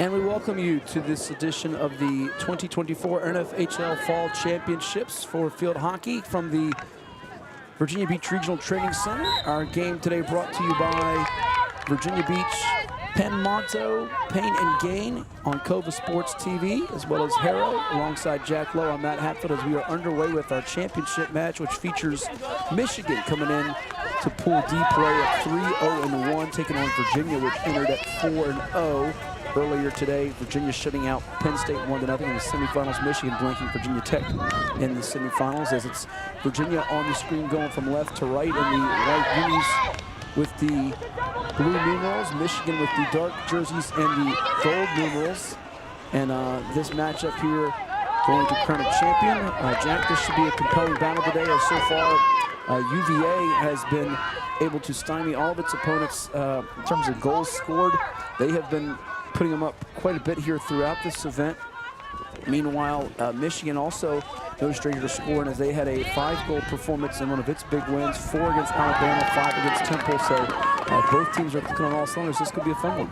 And we welcome you to this edition of the 2024 NFHL Fall Championships for field hockey from the Virginia Beach Regional Training Center. Our game today brought to you by Virginia Beach, Penn Monto, Pain and Gain on Cova Sports TV, as well as Harrow, alongside Jack Lowe. I'm Matt Hatfield as we are underway with our championship match, which features Michigan coming in to Pool D play at 3-0-1, taking on Virginia, which entered at 4-0. Earlier today, Virginia shutting out Penn State 1-0 in the semifinals. Michigan blanking Virginia Tech in the semifinals, as it's Virginia on the screen going from left to right in the white unis with the blue numerals, Michigan with the dark jerseys and the gold numerals. And this matchup here going to crown a champion. Jack, this should be a compelling battle today, as so far UVA has been able to stymie all of its opponents in terms of goals scored. They have been putting them up quite a bit here throughout this event. Meanwhile, Michigan also no stranger to scoring, as they had a 5-goal performance in one of its big wins, 4 against Alabama, 5 against Temple. So both teams are clicking on all cylinders. This could be a fun one.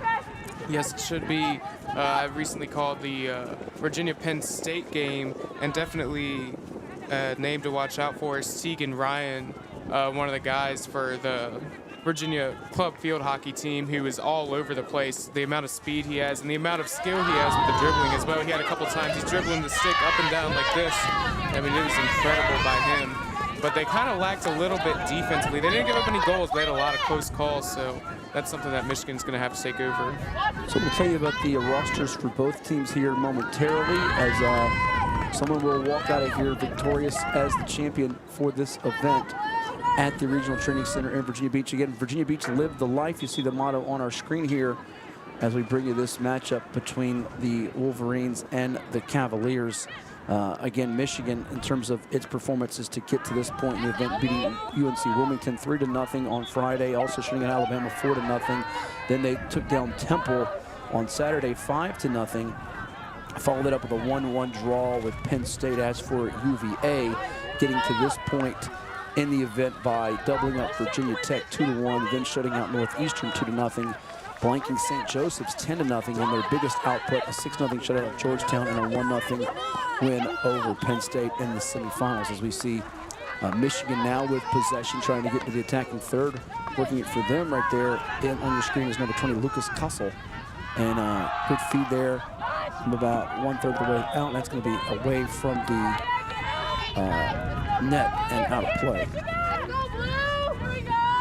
Yes, it should be. I recently called the Virginia-Penn State game, and definitely a name to watch out for is Tegan Ryan, one of the guys for the Virginia club field hockey team, who is all over the place. The amount of speed he has and the amount of skill he has with the dribbling as well. He had a couple times he's dribbling the stick up and down like this. I mean, it was incredible by him. But they kind of lacked a little bit defensively. They didn't give up any goals, but they had a lot of close calls, so that's something that Michigan's going to have to take over. So we'll tell you about the rosters for both teams here momentarily, as someone will walk out of here victorious as the champion for this event at the Regional Training Center in Virginia Beach. Again, Virginia Beach lived the life. You see the motto on our screen here as we bring you this matchup between the Wolverines and the Cavaliers. Again, Michigan, in terms of its performances to get to this point in the event, beating UNC Wilmington 3-0 on Friday, also shooting at Alabama 4-0. Then they took down Temple on Saturday 5-0. Followed it up with a 1-1 draw with Penn State. As for UVA, getting to this point in the event by doubling up Virginia Tech 2-1, then shutting out Northeastern 2-0, blanking St. Joseph's 10-0, and their biggest output, a 6-0 shutout of Georgetown and a 1-0 win over Penn State in the semifinals. As we see Michigan now with possession, trying to get to the attacking third. Working it for them right there on your screen is number 20, Lucas Kussel. And good feed there from about 1/3 of the way out, and that's going to be away from the net and out of play.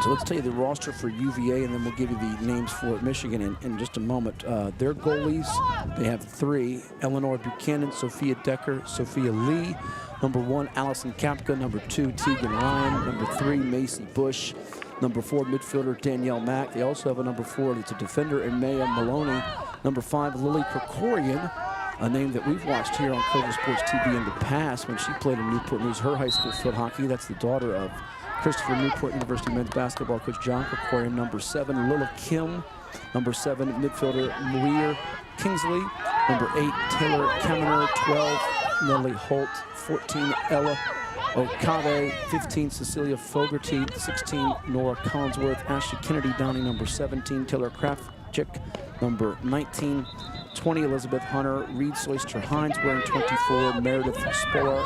So let's tell you the roster for UVA, and then we'll give you the names for Michigan in just a moment. Their goalies, they have 3: Eleanor Buchanan, Sophia Decker, Sophia Lee. Number 1, Allison Kapka. Number 2, Tegan Ryan. Number 3, Macy Bush. Number 4, midfielder Danielle Mack. They also have a number 4 that's a defender, Maya Maloney. Number 5, Lily Krikorian, a name that we've watched here on Cova Sports TV in the past when she played in Newport News, her high school field hockey. That's the daughter of Christopher Newport University men's basketball coach John Krikorian. Number 7, Lila Kim. Number 7, midfielder Muir Kingsley. Number 8, Taylor Kaminer. 12, Nellie Holt. 14, Ella Okabe. 15, Cecilia Fogarty. 16, Nora Collinsworth. Ashley Kennedy Downey, number 17. Taylor Kraftchick, number 19. 20, Elizabeth Hunter. Reed Soyster Hines wearing 24. Meredith Spolar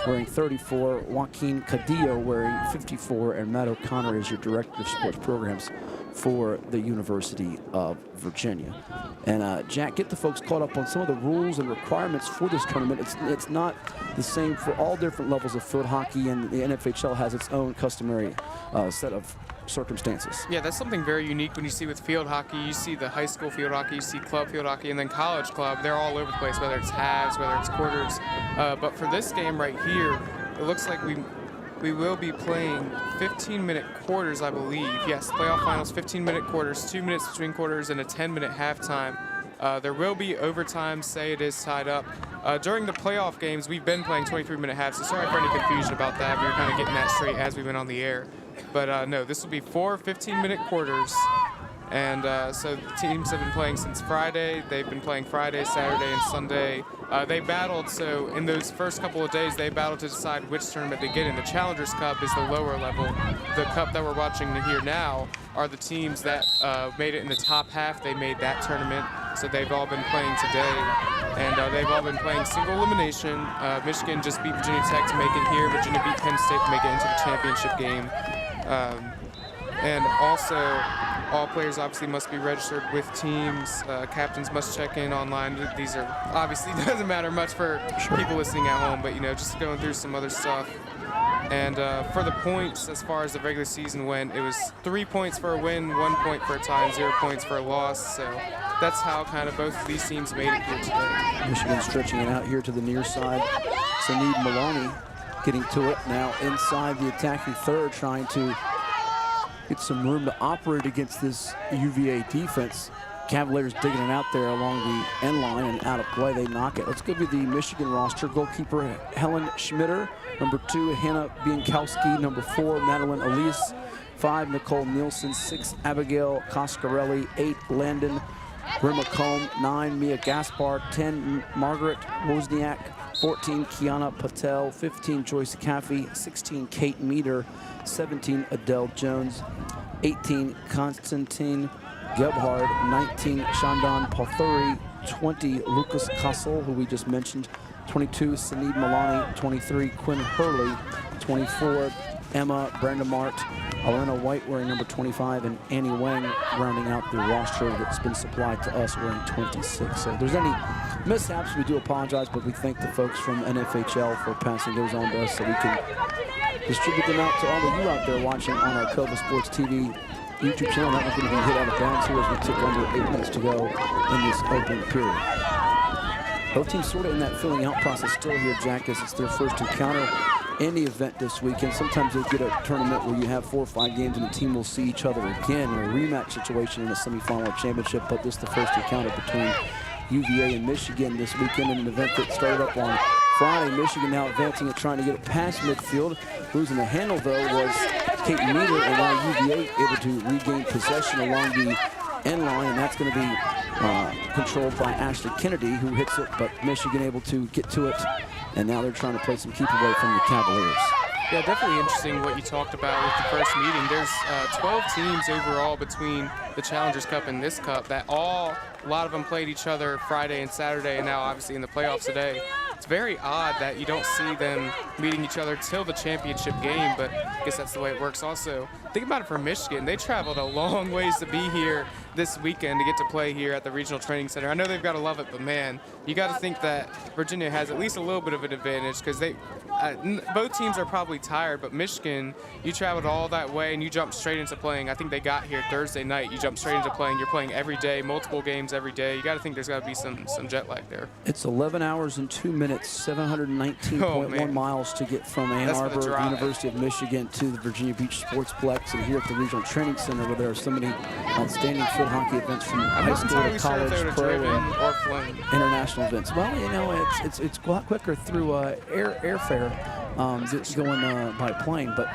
wearing 34. Joaquin Cadillo wearing 54. And Matt O'Connor is your director of sports programs for the University of Virginia. And Jack, get the folks caught up on some of the rules and requirements for this tournament. It's not the same for all different levels of field hockey, and the NFHL has its own customary set of circumstances. Yeah, that's something very unique when you see with field hockey. You see the high school field hockey, you see club field hockey, and then college club. They're all over the place, whether it's halves, whether it's quarters. But for this game right here, it looks like we will be playing 15-minute quarters, I believe. Yes, playoff finals, 15-minute quarters, 2 minutes between quarters, and a 10-minute halftime. There will be overtime, say it is tied up. During the playoff games, we've been playing 23-minute halves, so sorry for any confusion about that. We were kind of getting that straight as we went on the air. But no, this will be 4 15-minute quarters, And so the teams have been playing since Friday. They've been playing Friday, Saturday, and Sunday. They battled, so in those first couple of days, they battled to decide which tournament to get in. The Challengers Cup is the lower level. The cup that we're watching here now are the teams that made it in the top half. They made that tournament, so they've all been playing today. And they've all been playing single elimination. Michigan just beat Virginia Tech to make it here. Virginia beat Penn State to make it into the championship game. And also, all players obviously must be registered with teams. Captains must check in online. These are obviously doesn't matter much for people listening at home, but just going through some other stuff. And for the points, as far as the regular season went, it was 3 points for a win, 1 point for a tie, and 0 points for a loss. So that's how kind of both of these teams made it here today. Michigan stretching it out here to the near side. Saneed Maloney getting to it now inside the attacking third, trying to get some room to operate against this UVA defense. Cavaliers digging it out there along the end line and out of play. They knock it. Let's go to the Michigan roster. Goalkeeper Helen Schmitter. Number 2, Hannah Bienkowski. Number 4, Madeline Elise. 5, Nicole Nielsen. 6, Abigail Coscarelli. 8, Landon Grimacombe. 9, Mia Gaspar. 10, Margaret Wozniak. 14, Kiana Patel. 15, Joyce Caffey. 16, Kate Meter. 17, Adele Jones. 18, Konstantin Gebhard. 19, Shandon Pothuri. 20, Lucas Kassel, who we just mentioned. 22, Saneed Malani. 23, Quinn Hurley. 24, Emma Brandemart. Elena White wearing number 25, and Annie Wang rounding out the roster that's been supplied to us wearing 26. So if there's any mishaps, we do apologize, but we thank the folks from NFHL for passing those on to us so we can distribute them out to all of you out there watching on our Cova Sports TV YouTube channel. That one's going to be hit out of bounds here as we tick under 8 minutes to go in this opening period. Both teams sort of in that filling out process still here, Jack, as it's their first encounter in the event this weekend. Sometimes you'll get a tournament where you have 4 or 5 games and the team will see each other again in a rematch situation in a semifinal championship, but this is the first encounter between UVA and Michigan this weekend in an event that started up on Friday. Michigan now advancing and trying to get it past midfield. Losing the handle, though, was Kate Meter, allowing UVA able to regain possession along the end line, and that's going to be controlled by Ashley Kennedy, who hits it, but Michigan able to get to it, and now they're trying to play some keep away from the Cavaliers. Yeah, definitely interesting what you talked about with the first meeting. There's 12 teams overall between the Challengers Cup and this cup that a lot of them played each other Friday and Saturday, and now obviously in the playoffs today. It's very odd that you don't see them meeting each other till the championship game, but I guess that's the way it works also. Think about it for Michigan. They traveled a long ways to be here this weekend to get to play here at the Regional Training Center. I know they've got to love it, but man, you got to think that Virginia has at least a little bit of an advantage because both teams are probably tired, but Michigan, you traveled all that way and you jumped straight into playing. I think they got here Thursday night. You jumped straight into playing. You're playing every day, multiple games every day. You got to think there's got to be some jet lag there. It's 11 hours and 2 minutes, 719.1 miles to get from Ann Arbor, University of Michigan, to the Virginia Beach Sportsplex, and here at the Regional Training Center, where there are so many outstanding field hocky events from high school to college, pro, and international events. Well, you know, it's a lot quicker through airfare going by plane. But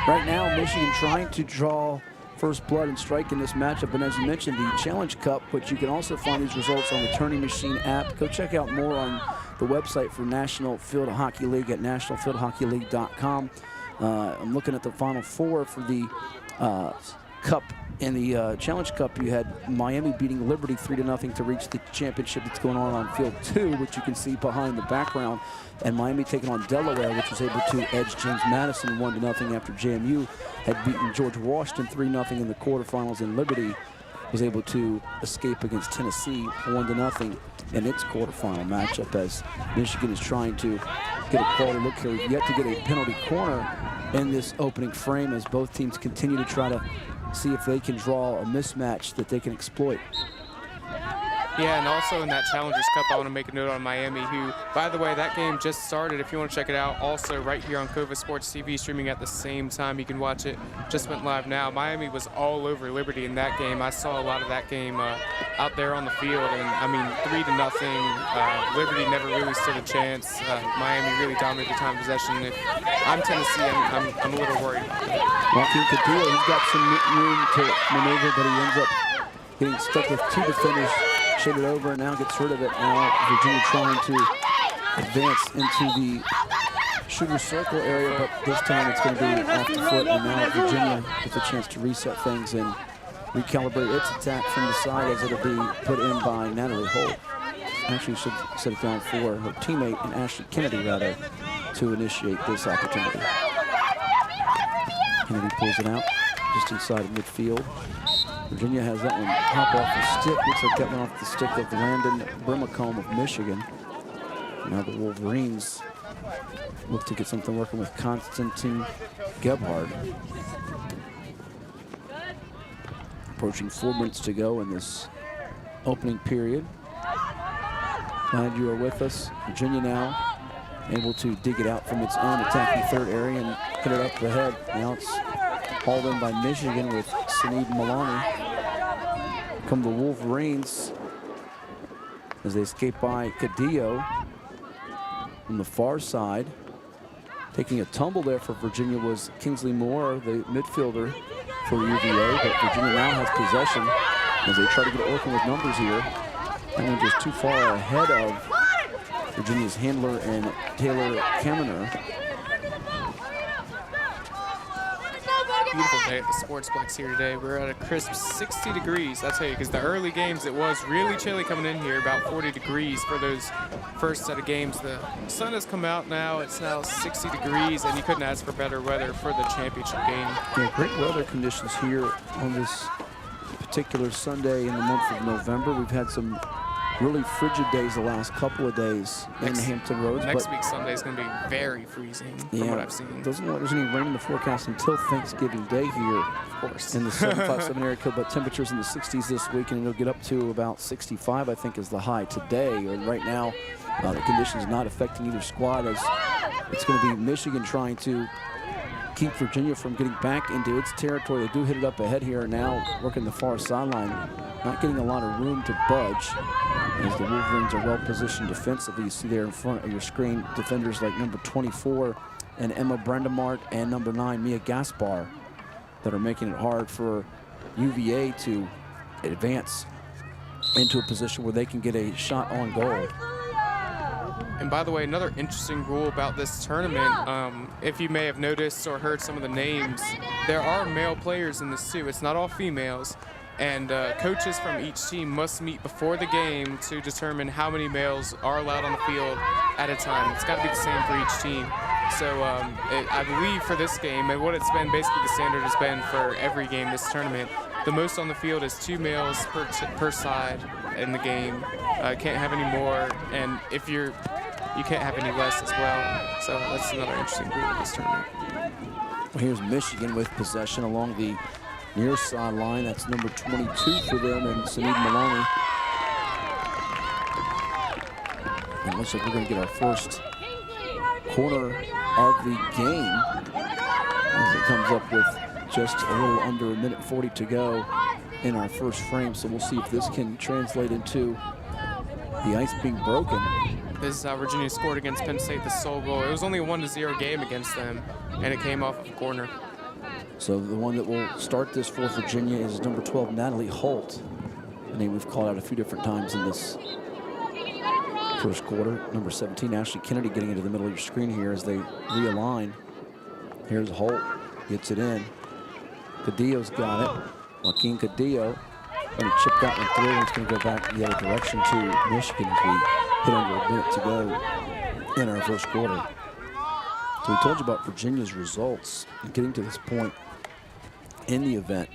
right now, Michigan trying to draw first blood and strike in this matchup. And as you mentioned, the Challenge Cup, which you can also find these results on the Turning Machine app. Go check out more on the website for National Field Hockey League at nationalfieldhockeyleague.com. I'm looking at the Final Four for the Cup. In the Challenge Cup, you had Miami beating Liberty 3-0 to reach the championship that's going on Field 2, which you can see behind the background. And Miami taking on Delaware, which was able to edge James Madison 1-0 after JMU had beaten George Washington 3-0 in the quarterfinals, and Liberty was able to escape against Tennessee 1-0 in its quarterfinal matchup, as Michigan is trying to get a quality look here. We've yet to get a penalty corner in this opening frame, as both teams continue to try to see if they can draw a mismatch that they can exploit. Yeah, and also in that Challengers Cup, I want to make a note on Miami, who, by the way, that game just started. If you want to check it out, also right here on Cova Sports TV, streaming at the same time. You can watch it. Just went live now. Miami was all over Liberty in that game. I saw a lot of that game out there on the field, and I mean, 3-0. Liberty never really stood a chance. Miami really dominated the time of possession. If I'm Tennessee, I'm a little worried about that. Joaquin Cadillo, he's got some room to maneuver, but he ends up getting stuck with 2 defenders, showed it over and now gets rid of it. Now Virginia trying to advance into the shooter circle area, but this time it's going to be off the foot, and now Virginia gets a chance to reset things and recalibrate its attack from the side as it'll be put in by Natalie Holt. Actually should set it down for her teammate, and Ashley Kennedy, rather, to initiate this opportunity. Kennedy pulls it out just inside of midfield. Virginia has that one hop off the stick. Looks like that one off the stick of Landon Brimacombe of Michigan. Now the Wolverines look to get something working with Konstantin Gebhard. Approaching 4 minutes to go in this opening period. Glad you are with us. Virginia now able to dig it out from its own attacking third area and put it up the head. Now it's hauled in by Michigan with Sinead Maloney. Come the Wolverines as they escape by Cadillo on the far side. Taking a tumble there for Virginia was Kingsley Moore, the midfielder for UVA, but Virginia now has possession as they try to get it working with numbers here. That one just too far ahead of Virginia's handler and Taylor Kaminer. Beautiful day at the Sportsplex here today. We're at a crisp 60 degrees. I'll tell you, because the early games, it was really chilly coming in here, about 40 degrees for those first set of games. The sun has come out now. It's now 60 degrees, and you couldn't ask for better weather for the championship game. Yeah, great weather conditions here on this particular Sunday in the month of November. We've had some really frigid days the last couple of days in Hampton Roads. Next week Sunday is going to be very freezing from what I've seen. Doesn't look like there's any rain in the forecast until Thanksgiving Day here. Of course. In the 757 area code, but temperatures in the 60s this week, and it'll get up to about 65, I think, is the high today. And right now, the conditions not affecting either squad, as it's going to be Michigan trying to keep Virginia from getting back into its territory. They do hit it up ahead here now, working the far sideline, not getting a lot of room to budge, as the Wolverines are well positioned defensively. You see there in front of your screen defenders like number 24 and Emma Brendamart and number 9 Mia Gaspar that are making it hard for UVA to advance into a position where they can get a shot on goal. And by the way, another interesting rule about this tournament, if you may have noticed or heard some of the names, there are male players in this too. It's not all females. And coaches from each team must meet before the game to determine how many males are allowed on the field at a time. It's got to be the same for each team. So I believe for this game, and what it's been, basically the standard has been for every game this tournament, the most on the field is 2 males per side in the game. Can't have any more, and if you can't have any less as well. So that's another interesting rule of this tournament. Well, here's Michigan with possession along the near sideline. That's number 22 for them, and Sinead Maloney. And it looks like we're going to get our first corner of the game as it comes up with just a little under a minute 40 to go in our first frame. So we'll see if this can translate into the ice being broken. This is how Virginia scored against Penn State, the sole goal. It was only a 1-0 game against them, and it came off of a corner. So the one that will start this for Virginia is number 12, Natalie Holt, a name we've called out a few different times in this first quarter. Number 17, Ashley Kennedy, getting into the middle of your screen here as they realign. Here's Holt, gets it in. Cadillo's got it. Joaquin Cadillo going to chip that one through, and it's going to go back the other direction to Michigan as we hit under a minute to go in our first quarter. So we told you about Virginia's results and getting to this point in the event.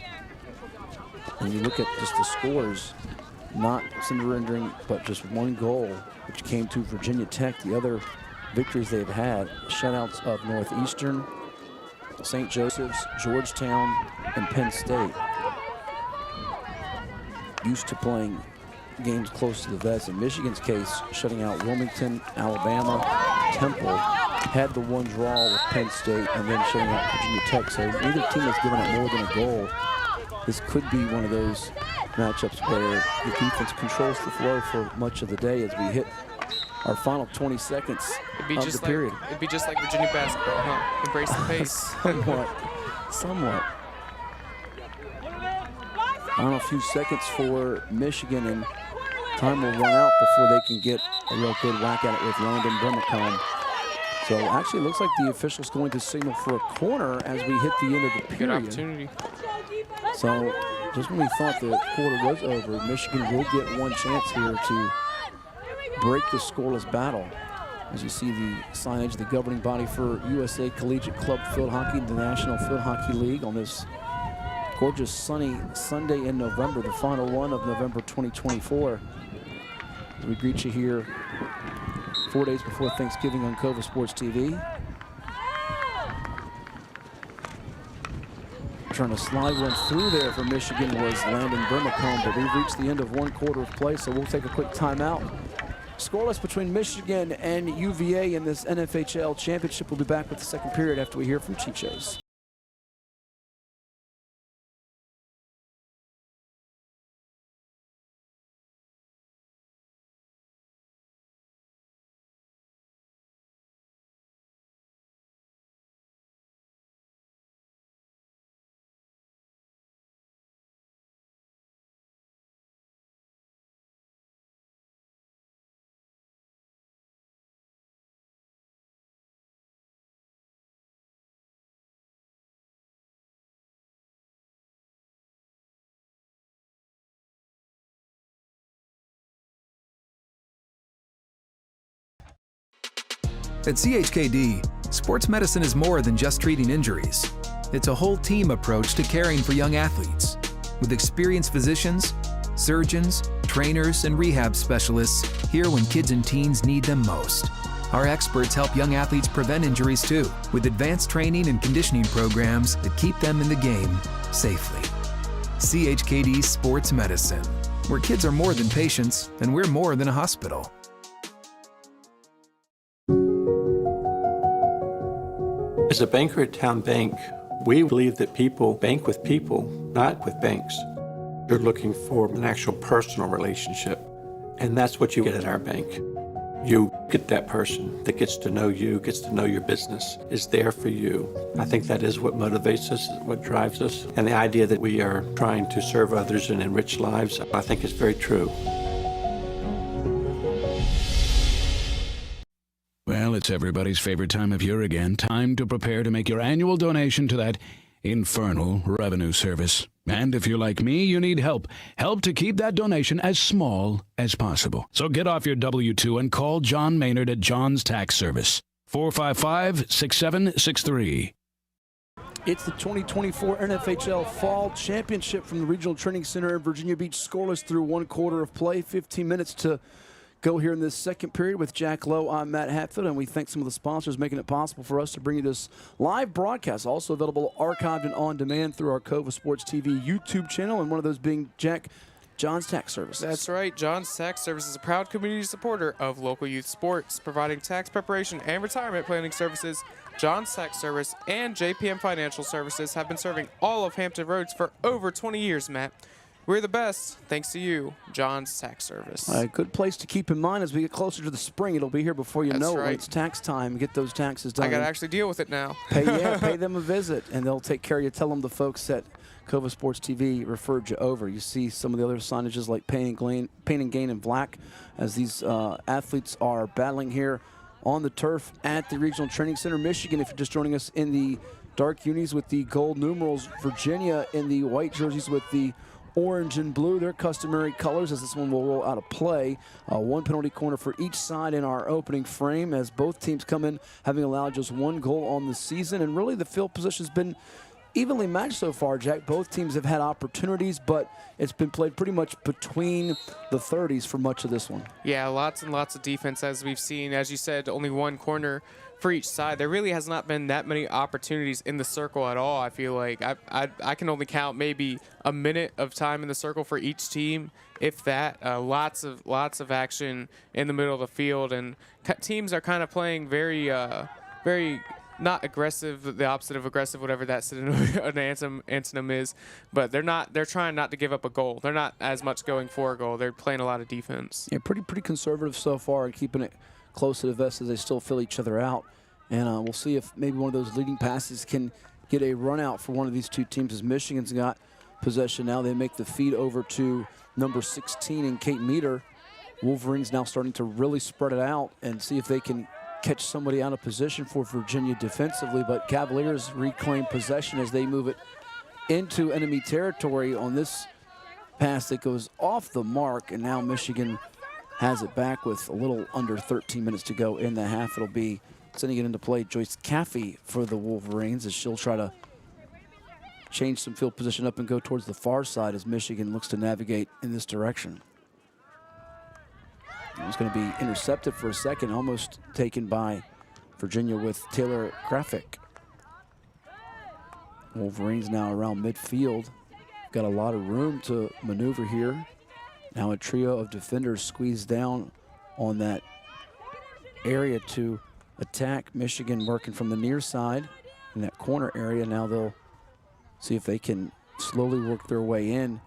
And you look at just the scores, not surrendering, but just one goal, which came to Virginia Tech. The other victories they've had, shutouts of Northeastern, St. Joseph's, Georgetown, and Penn State. Used to playing games close to the vest. In Michigan's case, shutting out Wilmington, Alabama, Temple, had the one draw with Penn State, and then shutting out Virginia Tech. So neither team has given up more than a goal. This could be one of those matchups where the defense controls the flow for much of the day as we hit our final 20 seconds of the period. It'd be just like Virginia basketball, huh? Embrace the pace. Somewhat. Final few seconds for Michigan, and time will run out before they can get a real good whack at it with Landon Brimacombe. So actually it looks like the official's going to signal for a corner as we hit the end of the period. Good opportunity. So just when we thought the quarter was over, Michigan will get one chance here to break the scoreless battle. As you see the signage, the governing body for USA Collegiate Club Field Hockey, the National Field Hockey League, on this gorgeous sunny Sunday in November, the final one of November 2024. As we greet you here 4 days before Thanksgiving on Cova Sports TV. Trying to slide one through there for Michigan was Landon Brimacombe, but we've reached the end of one quarter of play, so we'll take a quick timeout. Scoreless between Michigan and UVA in this NFHL championship. We'll be back with the second period after we hear from Chichos. At CHKD, sports medicine is more than just treating injuries. It's a whole team approach to caring for young athletes. With experienced physicians, surgeons, trainers, and rehab specialists here when kids and teens need them most. Our experts help young athletes prevent injuries too, with advanced training and conditioning programs that keep them in the game safely. CHKD Sports Medicine, where kids are more than patients and we're more than a hospital. As a banker at Town Bank, we believe that people bank with people, not with banks. You're looking for an actual personal relationship, and that's what you get at our bank. You get that person that gets to know you, gets to know your business, is there for you. I think that is what motivates us, what drives us, and the idea that we are trying to serve others and enrich lives, I think is very true. Well, it's everybody's favorite time of year again. Time to prepare to make your annual donation to that infernal revenue service. And if you're like me, you need help. Help to keep that donation as small as possible. So get off your W-2 and call John Maynard at John's Tax Service. 455-6763. It's the 2024 NFHL Fall Championship from the Regional Training Center in Virginia Beach. Scoreless through one quarter of play. 15 minutes to go here in this second period with Jack Lowe. I'm Matt Hatfield, and we thank some of the sponsors making it possible for us to bring you this live broadcast, also available archived and on demand through our Cova Sports TV YouTube channel, and one of those being John's Tax Services. That's right. John's Tax Service is a proud community supporter of local youth sports, providing tax preparation and retirement planning services. John's Tax Service and JPM Financial Services have been serving all of Hampton Roads for over 20 years, Matt. We're the best, thanks to you, John's Tax Service. A good place to keep in mind as we get closer to the spring. It'll be here before you know it. Right. When it's tax time. Get those taxes done. I got to actually deal with it now. Pay them a visit, and they'll take care of you. Tell them the folks at Cova Sports TV referred you over. You see some of the other signages like Pain and Gain in black as these athletes are battling here on the turf at the Regional Training Center. Michigan, if you're just joining us, in the dark unis with the gold numerals. Virginia in the white jerseys with the orange and blue, their customary colors, as this one will roll out of play. One penalty corner for each side in our opening frame, as both teams come in having allowed just one goal on the season. And really the field position has been evenly matched so far, Jack. Both teams have had opportunities, but it's been played pretty much between the 30s for much of this one. Yeah, lots and lots of defense, as we've seen. As you said, only one corner for each side. There really has not been that many opportunities in the circle at all. I feel like I can only count maybe a minute of time in the circle for each team, if that. Lots of action in the middle of the field, and teams are kind of playing very not aggressive, the opposite of aggressive, whatever that antonym is. But they're trying not to give up a goal. They're not as much going for a goal. They're playing a lot of defense. Yeah, pretty conservative so far and keeping it close to the vest as they still fill each other out. And we'll see if maybe one of those leading passes can get a run out for one of these two teams, as Michigan's got possession now. They make the feed over to number 16 in Kate Meter. Wolverines now starting to really spread it out and see if they can catch somebody out of position for Virginia defensively, but Cavaliers reclaim possession as they move it into enemy territory on this pass that goes off the mark, and now Michigan has it back with a little under 13 minutes to go in the half. It'll be sending it into play Joyce Caffey for the Wolverines as she'll try to change some field position up and go towards the far side as Michigan looks to navigate in this direction. It was going to be intercepted for a second, almost taken by Virginia with Taylor Graphic. Wolverines now around midfield. Got a lot of room to maneuver here. Now a trio of defenders squeezed down on that area to attack Michigan, working from the near side in that corner area. Now they'll see if they can slowly work their way in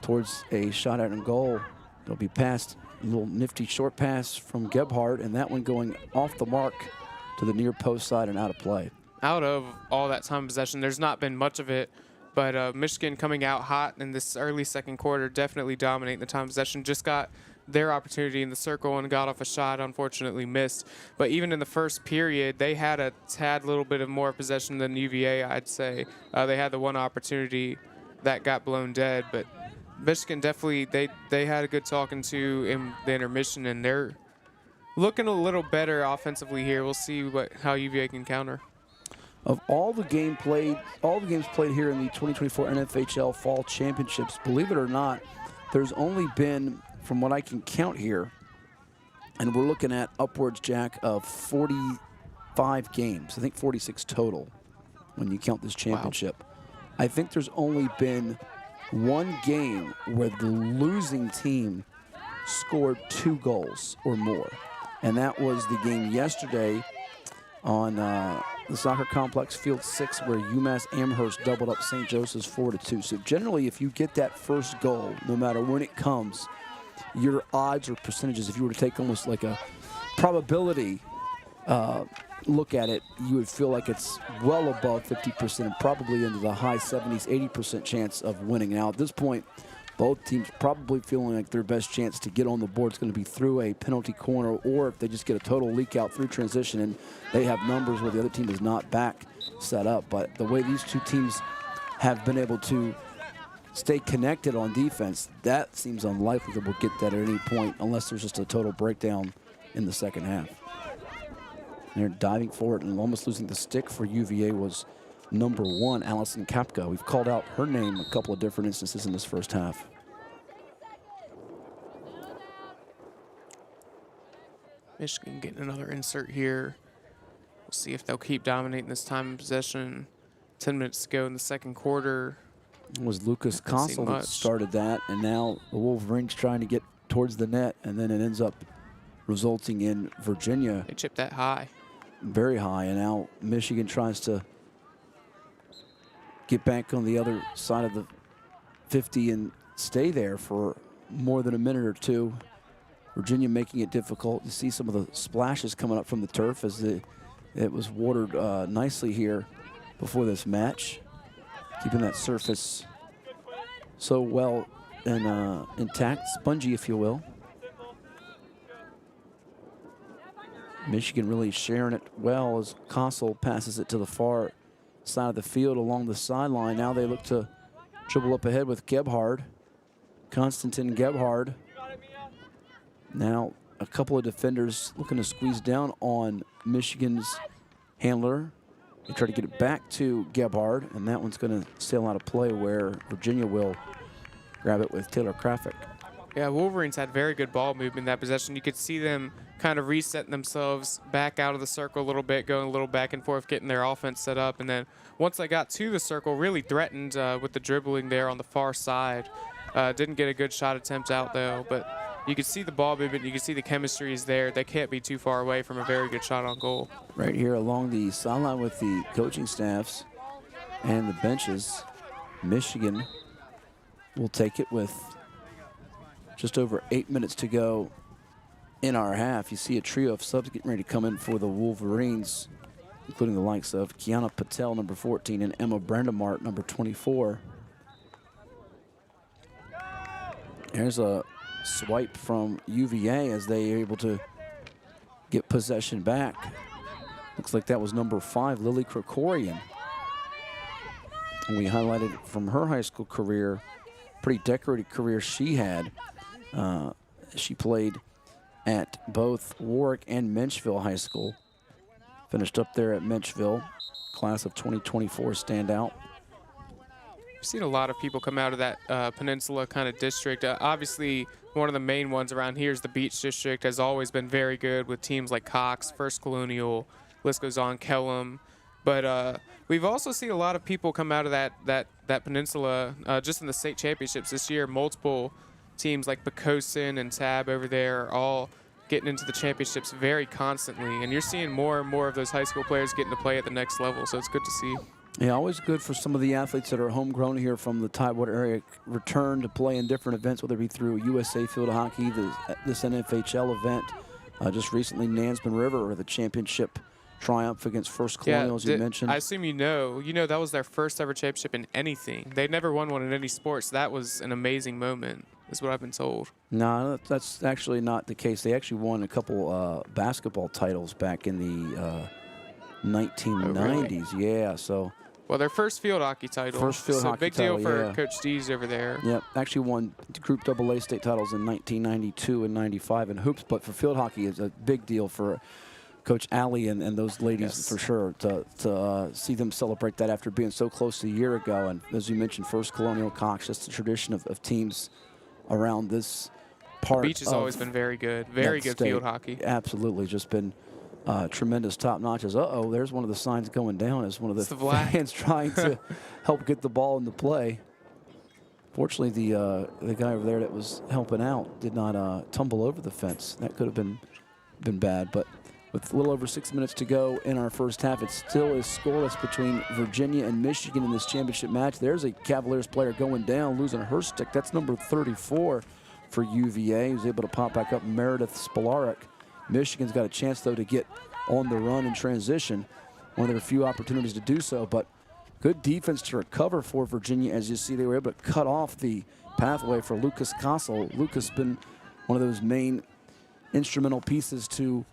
towards a shot at a goal. It'll be passed. A little nifty short pass from Gebhardt, and that one going off the mark to the near post side and out of play. Out of all that time possession, there's not been much of it, but Michigan coming out hot in this early second quarter, definitely dominating the time possession. Just got their opportunity in the circle and got off a shot, unfortunately missed. But even in the first period, they had a tad little bit of more possession than UVA, I'd say. They had the one opportunity that got blown dead, but Michigan definitely, they had a good talking to in the intermission, and they're looking a little better offensively here. We'll see how UVA can counter. Of all the games played here in the 2024 NFHL Fall Championships, believe it or not, there's only been, from what I can count here, and we're looking at upwards, Jack, of 45 games. I think 46 total when you count this championship. Wow. I think there's only been one game where the losing team scored 2 goals or more, and that was the game yesterday on the soccer complex, Field 6, where UMass Amherst doubled up St. Joseph's 4-2. So generally, if you get that first goal, no matter when it comes, your odds or percentages, if you were to take almost like a probability look at it, you would feel like it's well above 50% and probably into the high 70s, 80% chance of winning. Now, at this point, both teams probably feeling like their best chance to get on the board is going to be through a penalty corner, or if they just get a total leak out through transition and they have numbers where the other team is not back set up. But the way these two teams have been able to stay connected on defense, that seems unlikely that we'll get that at any point unless there's just a total breakdown in the second half. They're diving for it and almost losing the stick for UVA was number 1, Allison Kapka. We've called out her name a couple of different instances in this first half. Michigan getting another insert here. We'll see if they'll keep dominating this time in possession. 10 minutes to go in the second quarter. It was Lucas Consul that started that, and now the Wolverines trying to get towards the net, and then it ends up resulting in Virginia. They chipped that high. Very high, and now Michigan tries to get back on the other side of the 50 and stay there for more than a minute or two. Virginia making it difficult. You see some of the splashes coming up from the turf as it was watered nicely here before this match, keeping that surface so well and intact, spongy if you will. Michigan really sharing it well as Consul passes it to the far side of the field along the sideline. Now they look to dribble up ahead with Gebhard. Konstantin Gebhard. Now a couple of defenders looking to squeeze down on Michigan's handler. They try to get it back to Gebhard, and that one's going to sail out of play where Virginia will grab it with Taylor Krafik. Yeah, Wolverines had very good ball movement in that possession. You could see them kind of resetting themselves back out of the circle a little bit, going a little back and forth, getting their offense set up. And then once they got to the circle, really threatened with the dribbling there on the far side. Didn't get a good shot attempt out, though. But you could see the ball movement. You could see the chemistry is there. They can't be too far away from a very good shot on goal. Right here along the sideline with the coaching staffs and the benches, Michigan will take it with just over 8 minutes to go in our half. You see a trio of subs getting ready to come in for the Wolverines, including the likes of Kiana Patel, number 14, and Emma Brandemart, number 24. There's a swipe from UVA as they are able to get possession back. Looks like that was number 5, Lily Krikorian. And we highlighted from her high school career, pretty decorated career she had. She played at both Warwick and Menchville High School. Finished up there at Menchville, class of 2024 standout. We've seen a lot of people come out of that peninsula kind of district. Obviously, one of the main ones around here is the Beach District. Has always been very good with teams like Cox, First Colonial, list goes on, Kellam. But we've also seen a lot of people come out of that peninsula just in the state championships this year. Multiple teams like Pocosin and Tab over there are all getting into the championships very constantly. And you're seeing more and more of those high school players getting to play at the next level, so it's good to see. Yeah, always good for some of the athletes that are homegrown here from the Tidewater area, return to play in different events, whether it be through USA Field Hockey, this NFHL event. Just recently, Nansemond River, the championship triumph against First Colonial, as you mentioned. I assume you know that was their first ever championship in anything. They'd never won one in any sports. That was an amazing moment, is what I've been told. No, that's actually not the case. They actually won a couple basketball titles back in the 1990s. Oh, really? Yeah, so. Well, their first field hockey title. First field hockey big deal title, for yeah. Coach Dees over there. Yep, actually won Group AA state titles in 1992 and 95 in hoops, but for field hockey is a big deal for Coach Alley and those ladies, for sure, to see them celebrate that after being so close a year ago. And as you mentioned, First Colonial, Cox, just the tradition of teams around this part. The Beach has always been very good. Very good state. field hockey. Absolutely, just been tremendous top notches. There's one of the signs going down as one of the fans trying to help get the ball into play. Fortunately, the guy over there that was helping out did not tumble over the fence. That could have been bad. But with a little over 6 minutes to go in our first half, it still is scoreless between Virginia and Michigan in this championship match. There's a Cavaliers player going down, losing her stick. That's number 34 for UVA. He was able to pop back up, Meredith Spolaric. Michigan's got a chance, though, to get on the run in transition. One of their few opportunities to do so, but good defense to recover for Virginia. As you see, they were able to cut off the pathway for Lucas Castle. Lucas been one of those main instrumental pieces to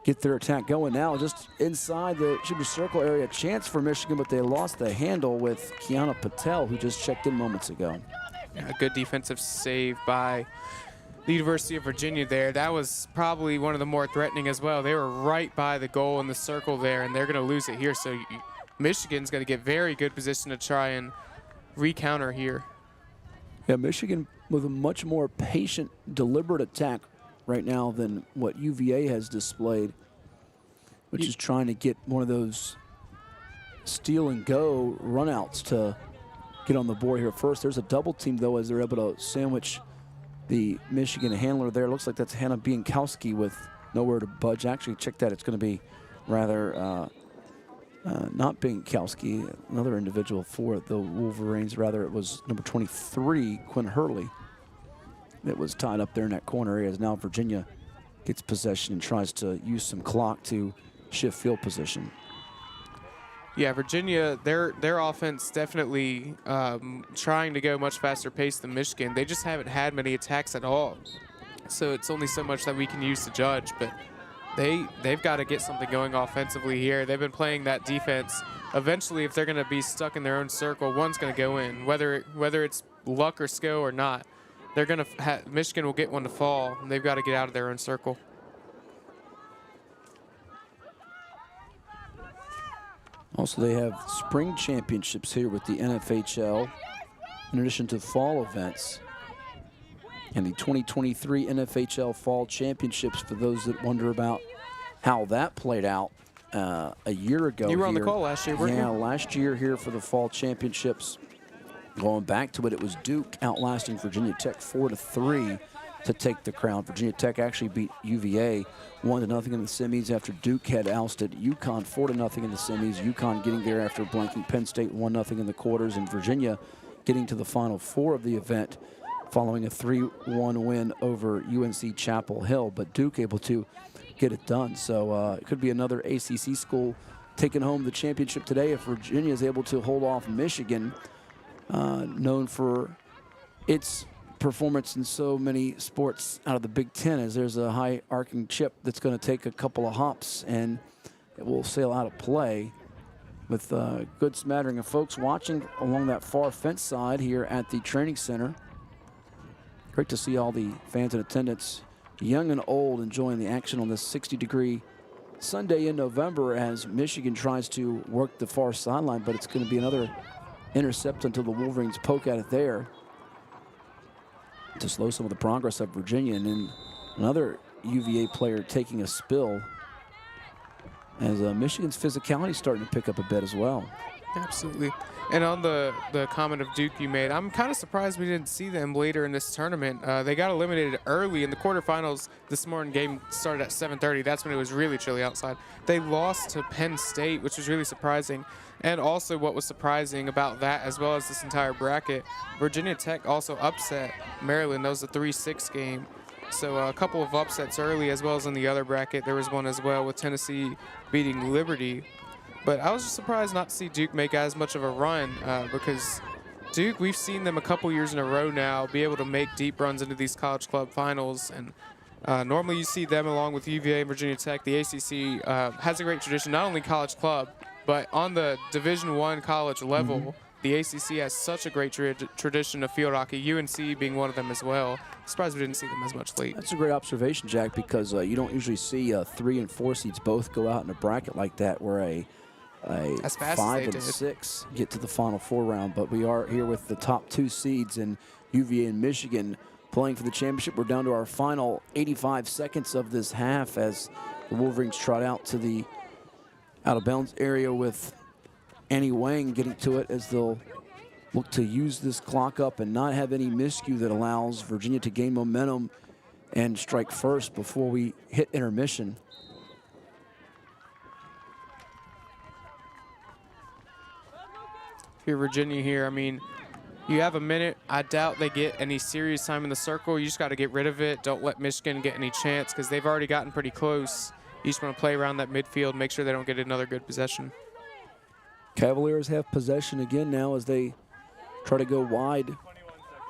get their attack going. Now just inside the shooter circle area, chance for Michigan, but they lost the handle with Kiana Patel, who just checked in moments ago. Yeah, a good defensive save by the University of Virginia there. That was probably one of the more threatening as well. They were right by the goal in the circle there, and they're going to lose it here. So Michigan's going to get very good position to try and re-counter here. Yeah, Michigan with a much more patient, deliberate attack right now than what UVA has displayed, which is trying to get one of those steal and go runouts to get on the board here first. There's a double team, though, as they're able to sandwich the Michigan handler there. Looks like that's Hannah Bienkowski with nowhere to budge. Actually, check that. It's going to be rather not Bienkowski, another individual for the Wolverines. Rather, it was number 23, Quinn Hurley, that was tied up there in that corner area. As now Virginia gets possession and tries to use some clock to shift field position. Yeah, Virginia, their offense definitely trying to go much faster pace than Michigan. They just haven't had many attacks at all. So it's only so much that we can use to judge, but they've got to get something going offensively here. They've been playing that defense. Eventually, if they're going to be stuck in their own circle, one's going to go in, whether it's luck or skill or not. They're going to Michigan will get one to fall, and they've got to get out of their own circle. Also, they have spring championships here with the NFHL, in addition to fall events. And the 2023 NFHL Fall Championships, for those that wonder about how that played out a year ago. You were on the call last year, weren't you? Yeah, last year here for the Fall Championships. Going back to it was Duke outlasting Virginia Tech 4-3 to take the crown. Virginia Tech actually beat UVA 1-0 in the semis after Duke had ousted UConn 4-0 in the semis. UConn getting there after blanking Penn State 1-0 in the quarters, and Virginia getting to the Final Four of the event following a 3-1 win over UNC Chapel Hill. But Duke able to get it done. So it could be another ACC school taking home the championship today if Virginia is able to hold off Michigan, known for its performance in so many sports out of the Big Ten, as there's a high arcing chip that's going to take a couple of hops and it will sail out of play, with a good smattering of folks watching along that far fence side here at the training center. Great to see all the fans in attendance, young and old, enjoying the action on this 60-degree Sunday in November as Michigan tries to work the far sideline, but it's going to be another intercept until the Wolverines poke at it there to slow some of the progress of Virginia. And then another UVA player taking a spill, as Michigan's physicality is starting to pick up a bit as well. Absolutely. And on the comment of Duke you made, I'm kind of surprised we didn't see them later in this tournament. They got eliminated early in the quarterfinals. This morning game started at 7:30. That's when it was really chilly outside. They lost to Penn State, which was really surprising. And also what was surprising about that, as well as this entire bracket, Virginia Tech also upset Maryland. That was a 3-6 game. So a couple of upsets early, as well as in the other bracket. There was one as well with Tennessee beating Liberty. But I was just surprised not to see Duke make as much of a run, because Duke, we've seen them a couple years in a row now be able to make deep runs into these college club finals. And normally you see them along with UVA and Virginia Tech. The ACC has a great tradition, not only college club, but on the Division I college level. The ACC has such a great tradition of field hockey, UNC being one of them as well. Surprised we didn't see them as much late. That's a great observation, Jack, because you don't usually see 3 and 4 seeds both go out in a bracket like that, where a 5 and 6 get to the Final Four round. But we are here with the top 2 seeds in UVA and Michigan playing for the championship. We're down to our final 85 seconds of this half as the Wolverines trot out to the out-of-bounds area, with Annie Wang getting to it, as they'll look to use this clock up and not have any miscue that allows Virginia to gain momentum and strike first before we hit intermission. If you're Virginia here, I mean, you have a minute. I doubt they get any serious time in the circle. You just got to get rid of it. Don't let Michigan get any chance, because they've already gotten pretty close. You just want to play around that midfield, make sure they don't get another good possession. Cavaliers have possession again now as they try to go wide.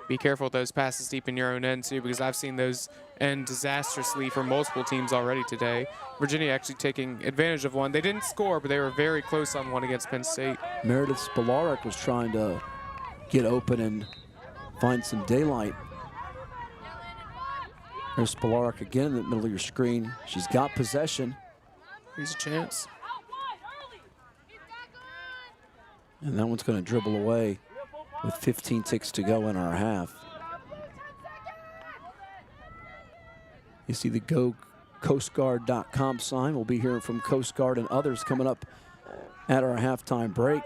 Be careful with those passes deep in your own end, too, because I've seen those end disastrously for multiple teams already today. Virginia actually taking advantage of one. They didn't score, but they were very close on one against Penn State. Meredith Spolarik was trying to get open and find some daylight. There's Spolarik again in the middle of your screen. She's got possession. Here's a chance. And that one's going to dribble away with 15 ticks to go in our half. You see the Go CoastGuard.com sign. We'll be hearing from Coast Guard and others coming up at our halftime break.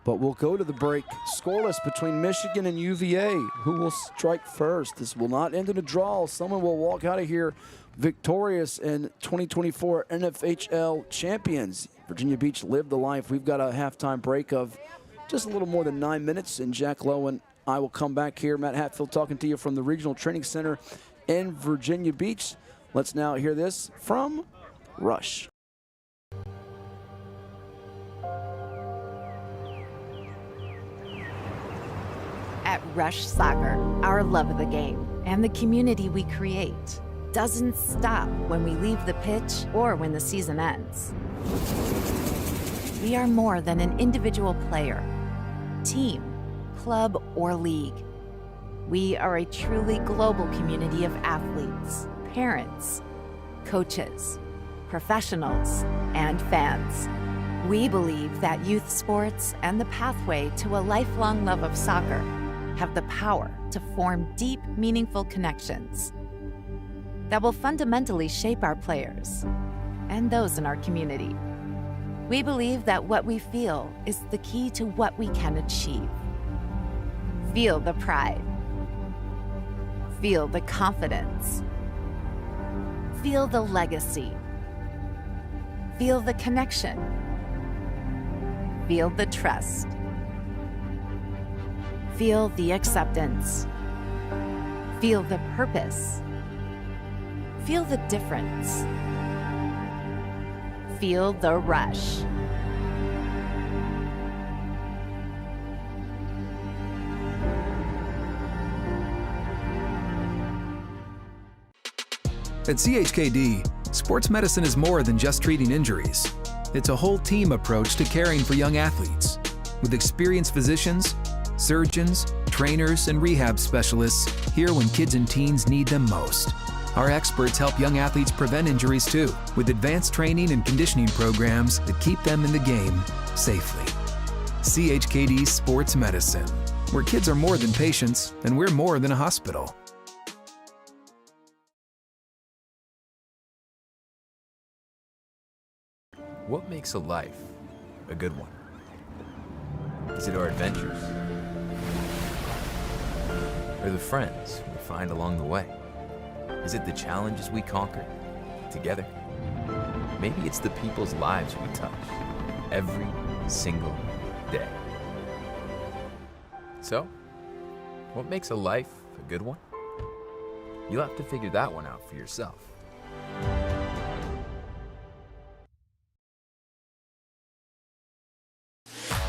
But we'll go to the break scoreless between Michigan and UVA. Who will strike first? This will not end in a draw. Someone will walk out of here victorious and 2024 NFHL champions. Virginia Beach lived the life. We've got a halftime break of just a little more than 9 minutes, and Jack Lowe and I will come back here. Matt Hatfield talking to you from the Regional Training Center in Virginia Beach. Let's now hear this from Rush. At Rush Soccer, our love of the game and the community we create doesn't stop when we leave the pitch or when the season ends. We are more than an individual player, team, club, or league. We are a truly global community of athletes, parents, coaches, professionals, and fans. We believe that youth sports and the pathway to a lifelong love of soccer have the power to form deep, meaningful connections that will fundamentally shape our players and those in our community. We believe that what we feel is the key to what we can achieve. Feel the pride. Feel the confidence. Feel the legacy. Feel the connection. Feel the trust. Feel the acceptance. Feel the purpose. Feel the difference. Feel the rush. At CHKD, sports medicine is more than just treating injuries. It's a whole team approach to caring for young athletes. With experienced physicians, surgeons, trainers, and rehab specialists here when kids and teens need them most. Our experts help young athletes prevent injuries too, with advanced training and conditioning programs that keep them in the game safely. CHKD Sports Medicine, where kids are more than patients and we're more than a hospital. What makes a life a good one? Is it our adventures? Or the friends we find along the way? Is it the challenges we conquer together? Maybe it's the people's lives we touch every single day. So, what makes a life a good one? You'll have to figure that one out for yourself.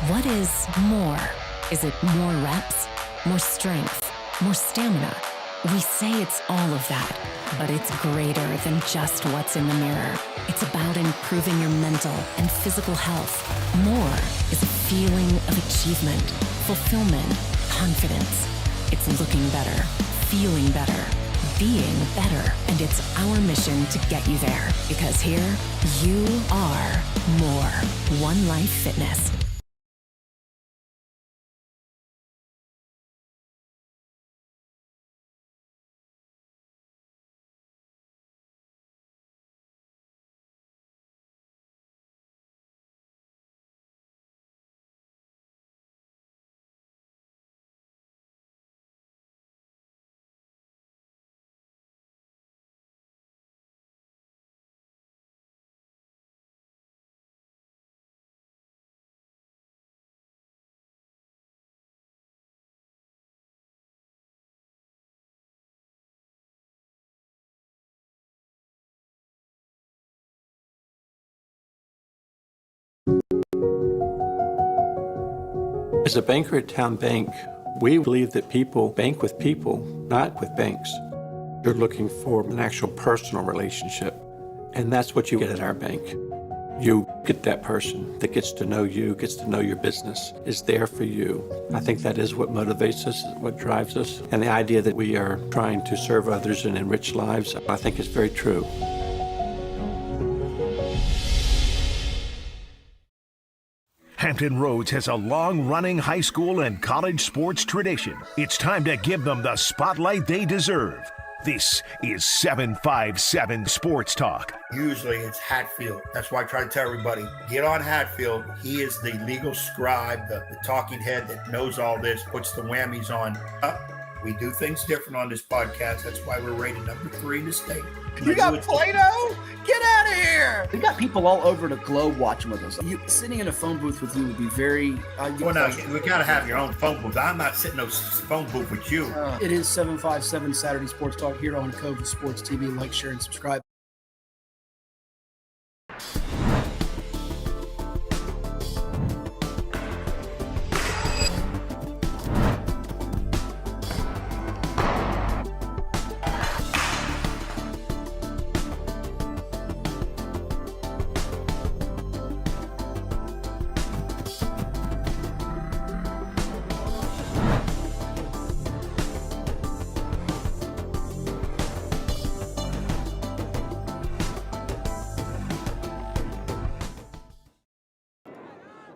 What is more? Is it more reps, more strength, more stamina? We say it's all of that, but it's greater than just what's in the mirror. It's about improving your mental and physical health. More is a feeling of achievement, fulfillment, confidence. It's looking better, feeling better, being better, and it's our mission to get you there. Because here, you are more. One Life Fitness. As a banker at Town Bank, we believe that people bank with people, not with banks. You're looking for an actual personal relationship, and that's what you get at our bank. You get that person that gets to know you, gets to know your business, is there for you. I think that is what motivates us, what drives us, and the idea that we are trying to serve others and enrich lives, I think is very true. Hampton Roads has a long-running high school and college sports tradition. It's time to give them the spotlight they deserve. This is 757 Sports Talk. Usually it's Hatfield. That's why I try to tell everybody, get on Hatfield. He is the legal scribe, the talking head that knows all this, puts the whammies on. We do things different on this podcast. That's why we're rated number 3 in the state. You got Play-Doh? Get out of here! We got people all over the globe watching with us. Sitting in a phone booth with you would be very... well, no, we got to have your own phone booth. I'm not sitting in a phone booth with you. It is 757 Saturday Sports Talk here on Cove Sports TV. Like, share, and subscribe.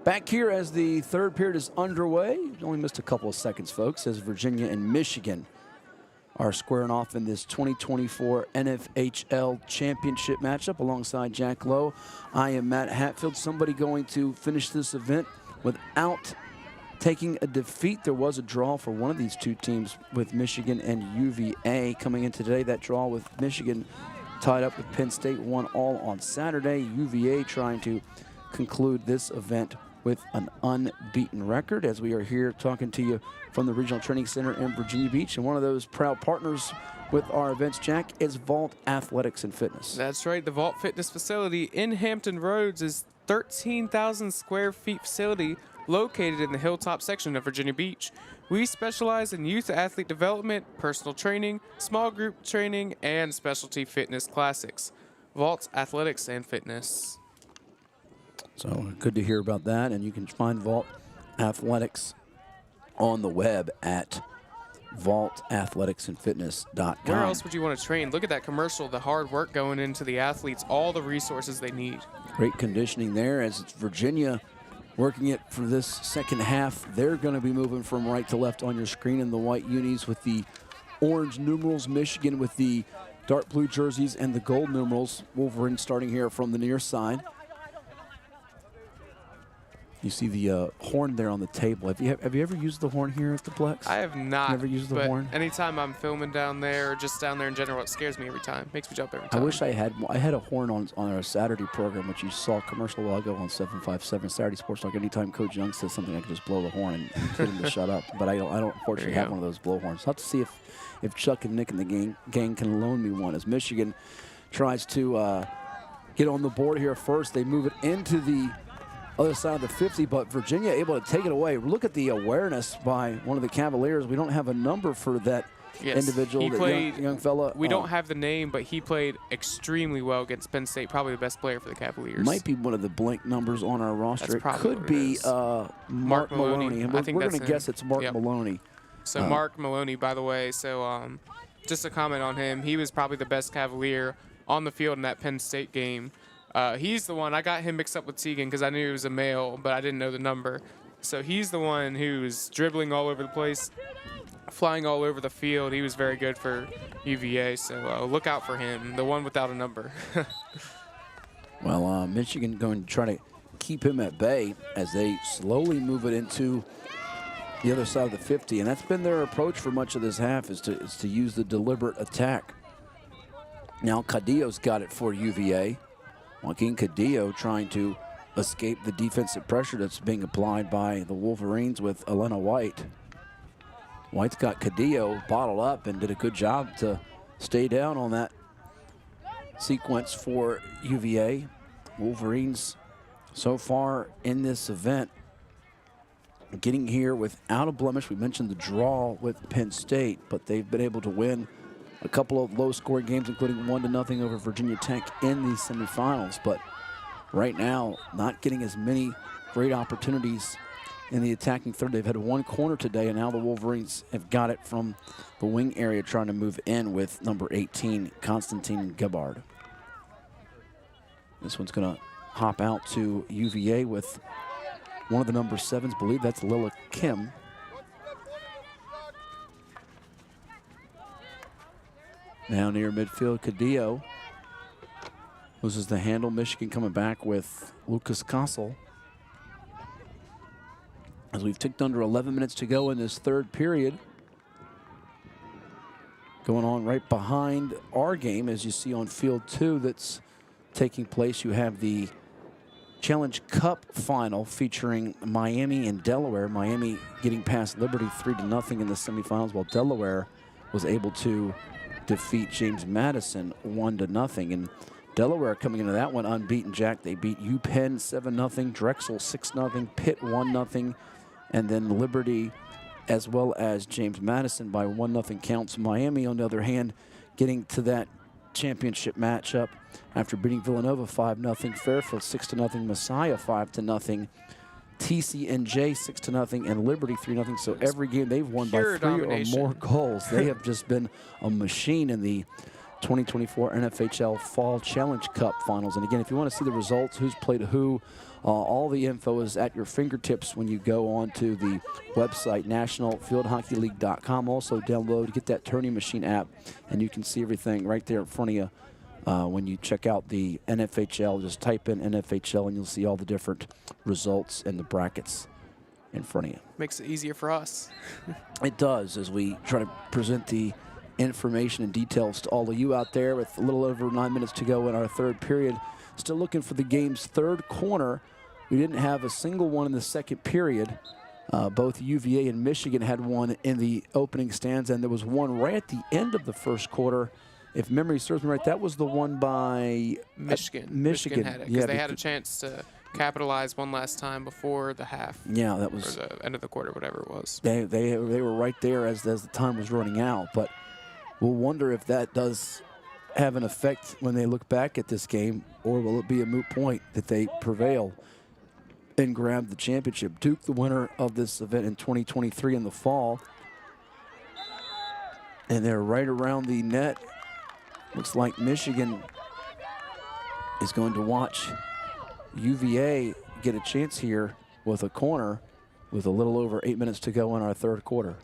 Back here as the third period is underway. Only missed a couple of seconds, folks, as Virginia and Michigan are squaring off in this 2024 NFHL championship matchup alongside Jack Lowe. I am Matt Hatfield. Somebody going to finish this event without taking a defeat. There was a draw for one of these two teams with Michigan and UVA coming in today. That draw with Michigan tied up with Penn State, 1-1 on Saturday. UVA trying to conclude this event with an unbeaten record, as we are here talking to you from the Regional Training Center in Virginia Beach. And one of those proud partners with our events, Jack, is Vault Athletics and Fitness. That's right. The Vault Fitness facility in Hampton Roads is 13,000 square feet facility located in the Hilltop section of Virginia Beach. We specialize in youth athlete development, personal training, small group training, and specialty fitness classics. Vault Athletics and Fitness. So good to hear about that. And you can find Vault Athletics on the web at vaultathleticsandfitness.com. Where else would you want to train? Look at that commercial, the hard work going into the athletes, all the resources they need. Great conditioning there as it's Virginia working it for this second half. They're going to be moving from right to left on your screen in the white unis with the orange numerals. Michigan with the dark blue jerseys and the gold numerals. Wolverine starting here from the near side. You see the horn there on the table. Have you ever used the horn here at the Plex? I have not. Never used the horn? Anytime I'm filming down there or just down there in general, it scares me every time. Makes me jump every time. I wish I had a horn on our Saturday program, which you saw a commercial a while ago on 757 Saturday Sports. Like anytime Coach Young says something, I can just blow the horn and get him to shut up. But I don't unfortunately have one of those blowhorns. I'll have to see if Chuck and Nick and the gang can loan me one as Michigan tries to get on the board here first. They move it into the other side of the 50, but Virginia able to take it away. Look at the awareness by one of the Cavaliers. We don't have a number for that individual, young fella. We don't have the name, but he played extremely well against Penn State, probably the best player for the Cavaliers. Might be one of the blank numbers on our roster. That's it could be Mark Maloney. And we're going to guess it's Mark Maloney. So Mark Maloney, by the way, just a comment on him. He was probably the best Cavalier on the field in that Penn State game. He's the one, I got him mixed up with Teagan because I knew he was a male, but I didn't know the number. So he's the one who's dribbling all over the place, flying all over the field. He was very good for UVA, so look out for him, the one without a number. Well, Michigan going to try to keep him at bay as they slowly move it into the other side of the 50, and that's been their approach for much of this half is to use the deliberate attack. Now Cadillo's got it for UVA. Joaquin Cadillo trying to escape the defensive pressure that's being applied by the Wolverines with Elena White. White's got Cadillo bottled up and did a good job to stay down on that sequence for UVA. Wolverines so far in this event getting here without a blemish. We mentioned the draw with Penn State, but they've been able to win a couple of low-scoring games, including 1-0 over Virginia Tech in the semifinals. But right now, not getting as many great opportunities in the attacking third. They've had one corner today, and now the Wolverines have got it from the wing area, trying to move in with number 18, Constantine Gebhard. This one's going to hop out to UVA with one of the number 7s. Believe that's Lila Kim. Now near midfield, Cadillo loses the handle. Michigan coming back with Lucas Kassel. As we've ticked under 11 minutes to go in this third period. Going on right behind our game, as you see on field 2 that's taking place. You have the Challenge Cup final featuring Miami and Delaware. Miami getting past Liberty 3-0 in the semifinals, while Delaware was able to defeat James Madison 1-0. And Delaware coming into that one unbeaten, Jack. They beat UPenn 7-0, Drexel 6-0, Pitt 1-0, and then Liberty as well as James Madison by 1-0 counts. Miami, on the other hand, getting to that championship matchup after beating Villanova 5-0, Fairfield 6-0, Messiah 5-0, TCNJ 6-0, and Liberty 3-0. So every game they've won by 3 domination. or more goals. They have just been a machine in the 2024 NFHL Fall Challenge Cup Finals. And again, if you want to see the results, who's played who, all the info is at your fingertips when you go on to the website, nationalfieldhockeyleague.com. Also download, get that Tourney Machine app, and you can see everything right there in front of you. When you check out the NFHL, just type in NFHL and you'll see all the different results and the brackets in front of you. Makes it easier for us. It does, as we try to present the information and details to all of you out there with a little over 9 minutes to go in our third period. Still looking for the game's third corner. We didn't have a single one in the second period. Both UVA and Michigan had one in the opening stanza, and there was one right at the end of the first quarter. If memory serves me right, that was the one by Michigan. Michigan had it because they had a chance to capitalize one last time before the half. Yeah, that was or the end of the quarter, whatever it was. They were right there as the time was running out, but we'll wonder if that does have an effect when they look back at this game, or will it be a moot point that they prevail and grab the championship. Duke, the winner of this event in 2023 in the fall, and they're right around the net. Looks like Michigan is going to watch UVA get a chance here with a corner with a little over 8 minutes to go in our third quarter.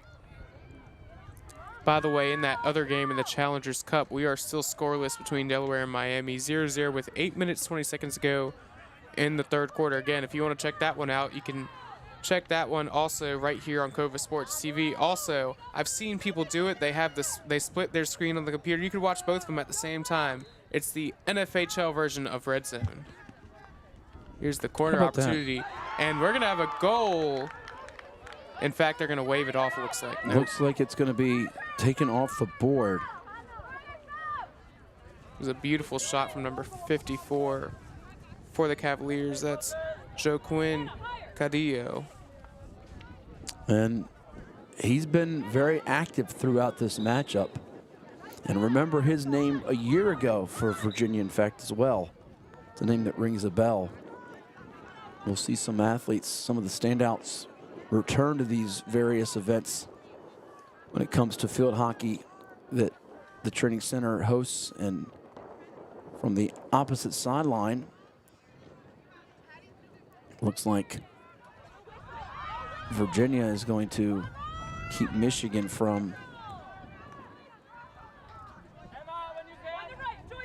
By the way, in that other game in the Challengers Cup, we are still scoreless between Delaware and Miami, 0-0 with 8 minutes, 20 seconds to go in the third quarter. Again, if you want to check that one out, you can check that one also right here on Cova Sports TV. Also, I've seen people do it. They have this. They split their screen on the computer. You can watch both of them at the same time. It's the NFHL version of Red Zone. Here's the corner opportunity, and we're gonna have a goal. In fact, they're gonna wave it off. It looks like. Nope. Looks like it's gonna be taken off the board. It was a beautiful shot from number 54 for the Cavaliers. That's Joaquin Cadillo. And he's been very active throughout this matchup. And remember his name a year ago for Virginia, in fact, as well. It's a name that rings a bell. We'll see some athletes, some of the standouts, return to these various events when it comes to field hockey that the training center hosts. And from the opposite sideline, looks like Virginia is going to keep Michigan from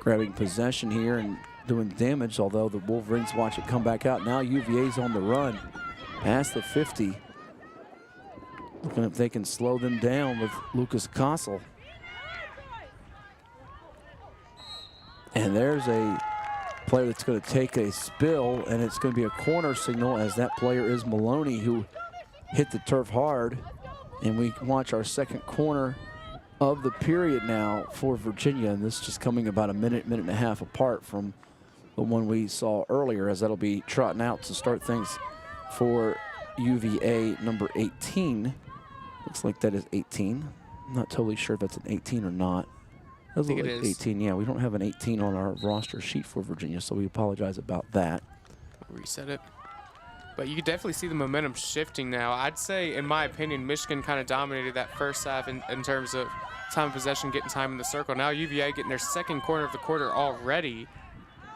grabbing possession here and doing damage, although the Wolverines watch it come back out. Now UVA's on the run past the 50. Looking if they can slow them down with Lucas Kossel. And there's a player that's going to take a spill, and it's going to be a corner signal, as that player is Maloney, who hit the turf hard. And we watch our second corner of the period now for Virginia, and this just coming about a minute and a half apart from the one we saw earlier, as that'll be trotting out to start things for UVA number 18. Looks like that is 18. I'm not totally sure if that's an 18 or not. I think it is 18. Yeah, we don't have an 18 on our roster sheet for Virginia, so we apologize about that. Reset it. But you can definitely see the momentum shifting now. I'd say, in my opinion, Michigan kind of dominated that first half in terms of time of possession, getting time in the circle. Now UVA getting their second corner of the quarter already.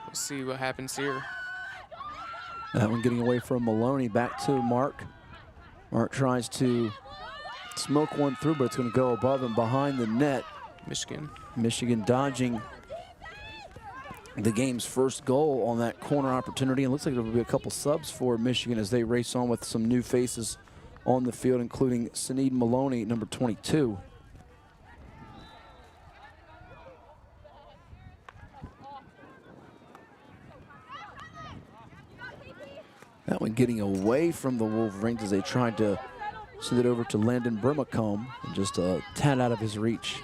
We'll see what happens here. That one getting away from Maloney, back to Mark. Mark tries to smoke one through, but it's going to go above and behind the net. Michigan dodging the game's first goal on that corner opportunity. And looks like there will be a couple subs for Michigan as they race on with some new faces on the field, including Sinead Maloney, number 22. That one getting away from the Wolverines as they tried to send it over to Landon Brimacombe, and just a tad out of his reach.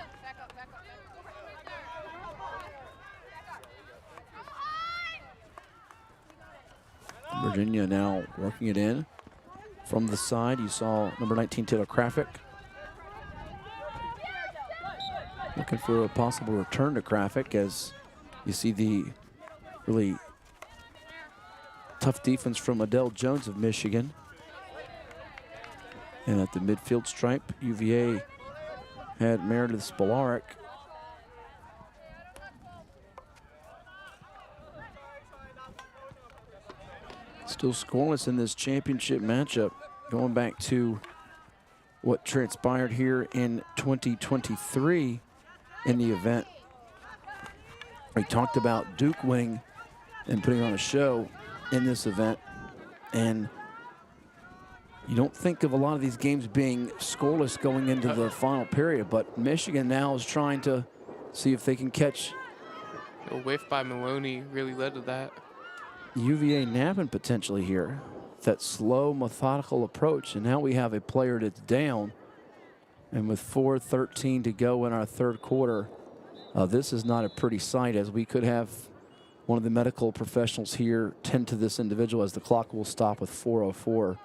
Virginia now working it in from the side. You saw number 19, Taylor Krafik, looking for a possible return to Krafik, as you see the really tough defense from Adele Jones of Michigan. And at the midfield stripe, UVA had Meredith Spolaric. Still scoreless in this championship matchup, going back to what transpired here in 2023 in the event. We talked about Duke winning and putting on a show in this event, and you don't think of a lot of these games being scoreless going into the final period, but Michigan now is trying to see if they can catch. A whiff by Maloney really led to that. UVA napping potentially here. That slow, methodical approach, and now we have a player that's down. And with 4:13 to go in our third quarter, this is not a pretty sight, as we could have one of the medical professionals here tend to this individual as the clock will stop with 4:04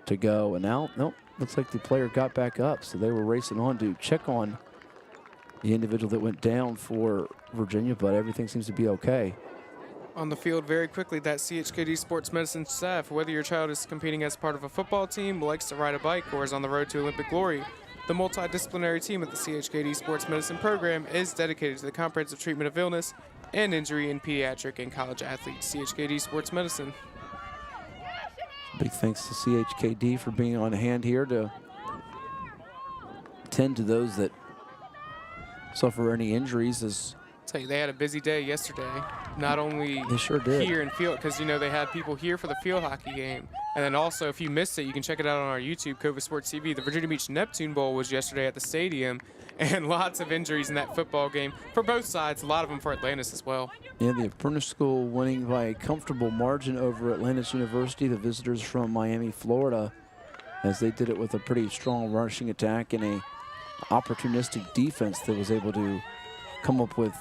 to go. And now, nope, looks like the player got back up. So they were racing on to check on the individual that went down for Virginia, but everything seems to be okay. On the field very quickly, that CHKD Sports Medicine staff, whether your child is competing as part of a football team, likes to ride a bike, or is on the road to Olympic glory, the multidisciplinary team at the CHKD Sports Medicine program is dedicated to the comprehensive treatment of illness and injury in pediatric and college athletes. CHKD Sports Medicine. Big thanks to CHKD for being on hand here to tend to those that suffer any injuries. As tell you, they had a busy day yesterday. Not only they sure did here in field, because they had people here for the field hockey game, and then also if you missed it, you can check it out on our YouTube, Cova Sports TV. The Virginia Beach Neptune Bowl was yesterday at the stadium, and lots of injuries in that football game for both sides. A lot of them for Atlantis as well. Yeah, the Apprentice School winning by a comfortable margin over Atlantis University, the visitors from Miami, Florida, as they did it with a pretty strong rushing attack and a opportunistic defense that was able to come up with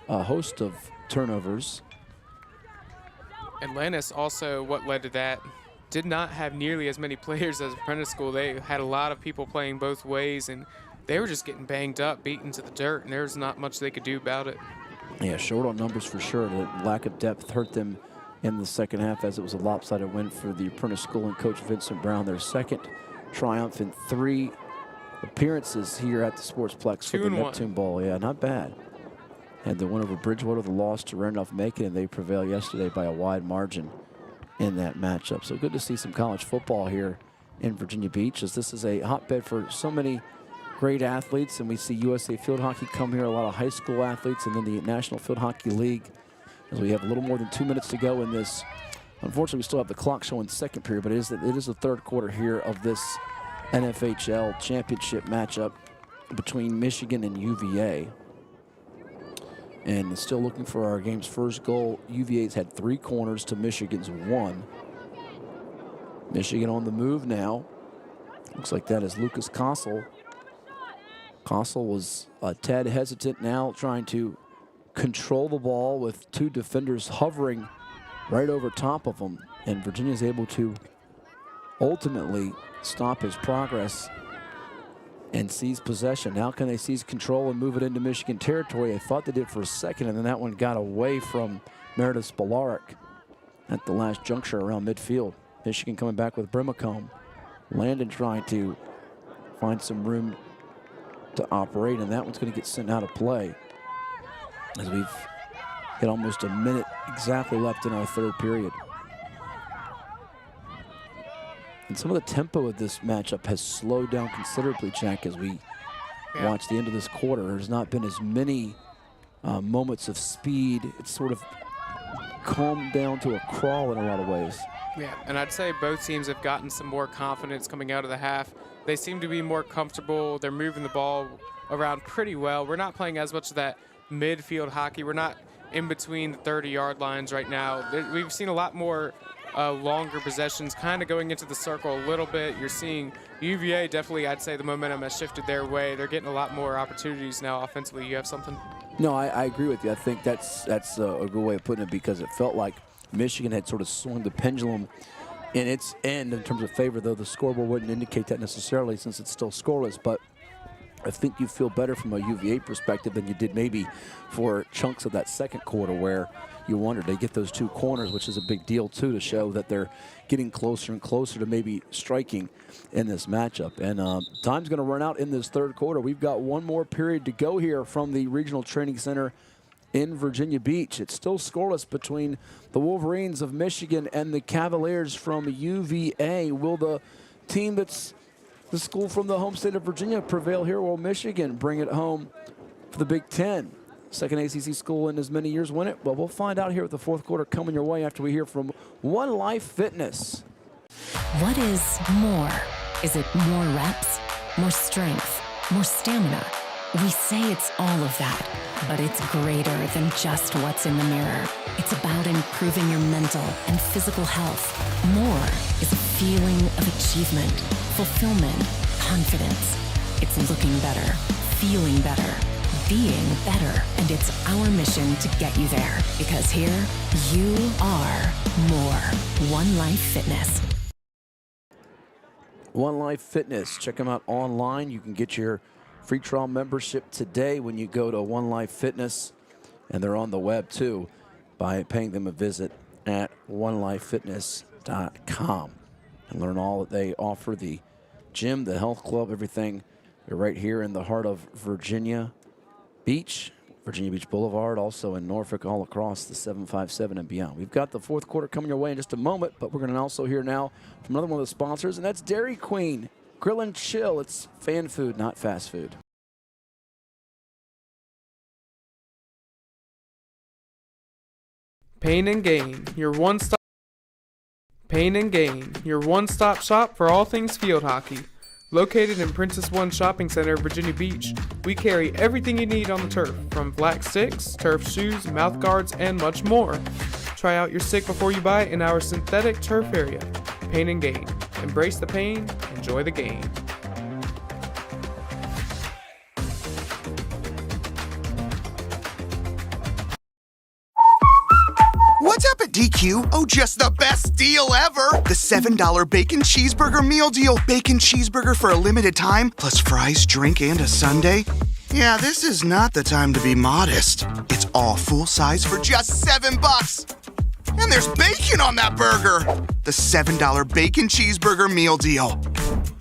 a host of turnovers. Atlantis also, what led to that, did not have nearly as many players as Apprentice School. They had a lot of people playing both ways, and they were just getting banged up, beaten to the dirt, and there's not much they could do about it. Yeah, short on numbers for sure. The lack of depth hurt them in the second half, as it was a lopsided win for the Apprentice School and Coach Vincent Brown. Their second triumph in 3 appearances here at the Sportsplex for the Neptune Bowl. Yeah, not bad. Had the win over Bridgewater, the loss to Randolph-Macon, and they prevailed yesterday by a wide margin in that matchup. So good to see some college football here in Virginia Beach, as this is a hotbed for so many great athletes, and we see USA Field Hockey come here, a lot of high school athletes, and then the National Field Hockey League, as we have a little more than 2 minutes to go in this. Unfortunately, we still have the clock showing second period, but it is the third quarter here of this NFHL championship matchup between Michigan and UVA. And still looking for our game's first goal. UVA's had 3 corners to Michigan's 1. Michigan on the move now. Looks like that is Lucas Kossel. Kossel was a tad hesitant now, trying to control the ball with 2 defenders hovering right over top of him. And Virginia's able to ultimately stop his progress and seize possession. Now can they seize control and move it into Michigan territory? I thought they did for a second, and then that one got away from Meredith Spolaric at the last juncture around midfield. Michigan coming back with Brimacombe. Landon trying to find some room to operate, and that one's going to get sent out of play, as we've hit almost a minute exactly left in our third period. And some of the tempo of this matchup has slowed down considerably, Jack, as we watch the end of this quarter. There's not been as many moments of speed. It's sort of calmed down to a crawl in a lot of ways. Yeah, and I'd say both teams have gotten some more confidence coming out of the half. They seem to be more comfortable. They're moving the ball around pretty well. We're not playing as much of that midfield hockey. We're not in between the 30-yard lines right now. We've seen a lot more longer possessions, kind of going into the circle a little bit. You're seeing UVA, definitely, I'd say the momentum has shifted their way. They're getting a lot more opportunities now offensively. You have something? No, I agree with you. I think that's a good way of putting it, because it felt like Michigan had sort of swung the pendulum in its end in terms of favor, though the scoreboard wouldn't indicate that necessarily since it's still scoreless. But I think you feel better from a UVA perspective than you did maybe for chunks of that second quarter, where you wondered they get those 2 corners, which is a big deal too, to show that they're getting closer and closer to maybe striking in this matchup. And time's going to run out in this third quarter. We've got 1 more period to go here from the Regional Training Center in Virginia Beach. It's still scoreless between the Wolverines of Michigan and the Cavaliers from UVA. Will the team that's the school from the home state of Virginia prevail here? Will Michigan bring it home for the Big Ten? Second ACC school in as many years win it? Well, we'll find out here with the fourth quarter coming your way after we hear from One Life Fitness. What is more? Is it more reps, more strength, more stamina? We say it's all of that, but it's greater than just what's in the mirror. It's about improving your mental and physical health. More is a feeling of achievement, fulfillment, confidence. It's looking better, feeling better, being better. And it's our mission to get you there. Because here, you are more. One Life Fitness. One Life Fitness. Check them out online. You can get your free trial membership today when you go to One Life Fitness. And they're on the web, too, by paying them a visit at onelifefitness.com. And learn all that they offer, the gym, the health club, everything. They're right here in the heart of Virginia Beach Boulevard, also in Norfolk, all across the 757 and beyond. We've got the fourth quarter coming your way in just a moment, but we're going to also hear now from another one of the sponsors, and that's Dairy Queen. Grill and chill. It's fan food, not fast food. Pain and Gain, your one-stop shop for all things field hockey. Located in Princess One Shopping Center, Virginia Beach, we carry everything you need on the turf, from black sticks, turf shoes, mouth guards, and much more. Try out your stick before you buy it in our synthetic turf area. Pain and Gain. Embrace the pain, enjoy the game. What's up at DQ? Oh, just the best deal ever! The $7 Bacon Cheeseburger Meal Deal. Bacon cheeseburger for a limited time, plus fries, drink, and a sundae. Yeah, this is not the time to be modest. It's all full size for just $7. And there's bacon on that burger! The $7 Bacon Cheeseburger Meal Deal.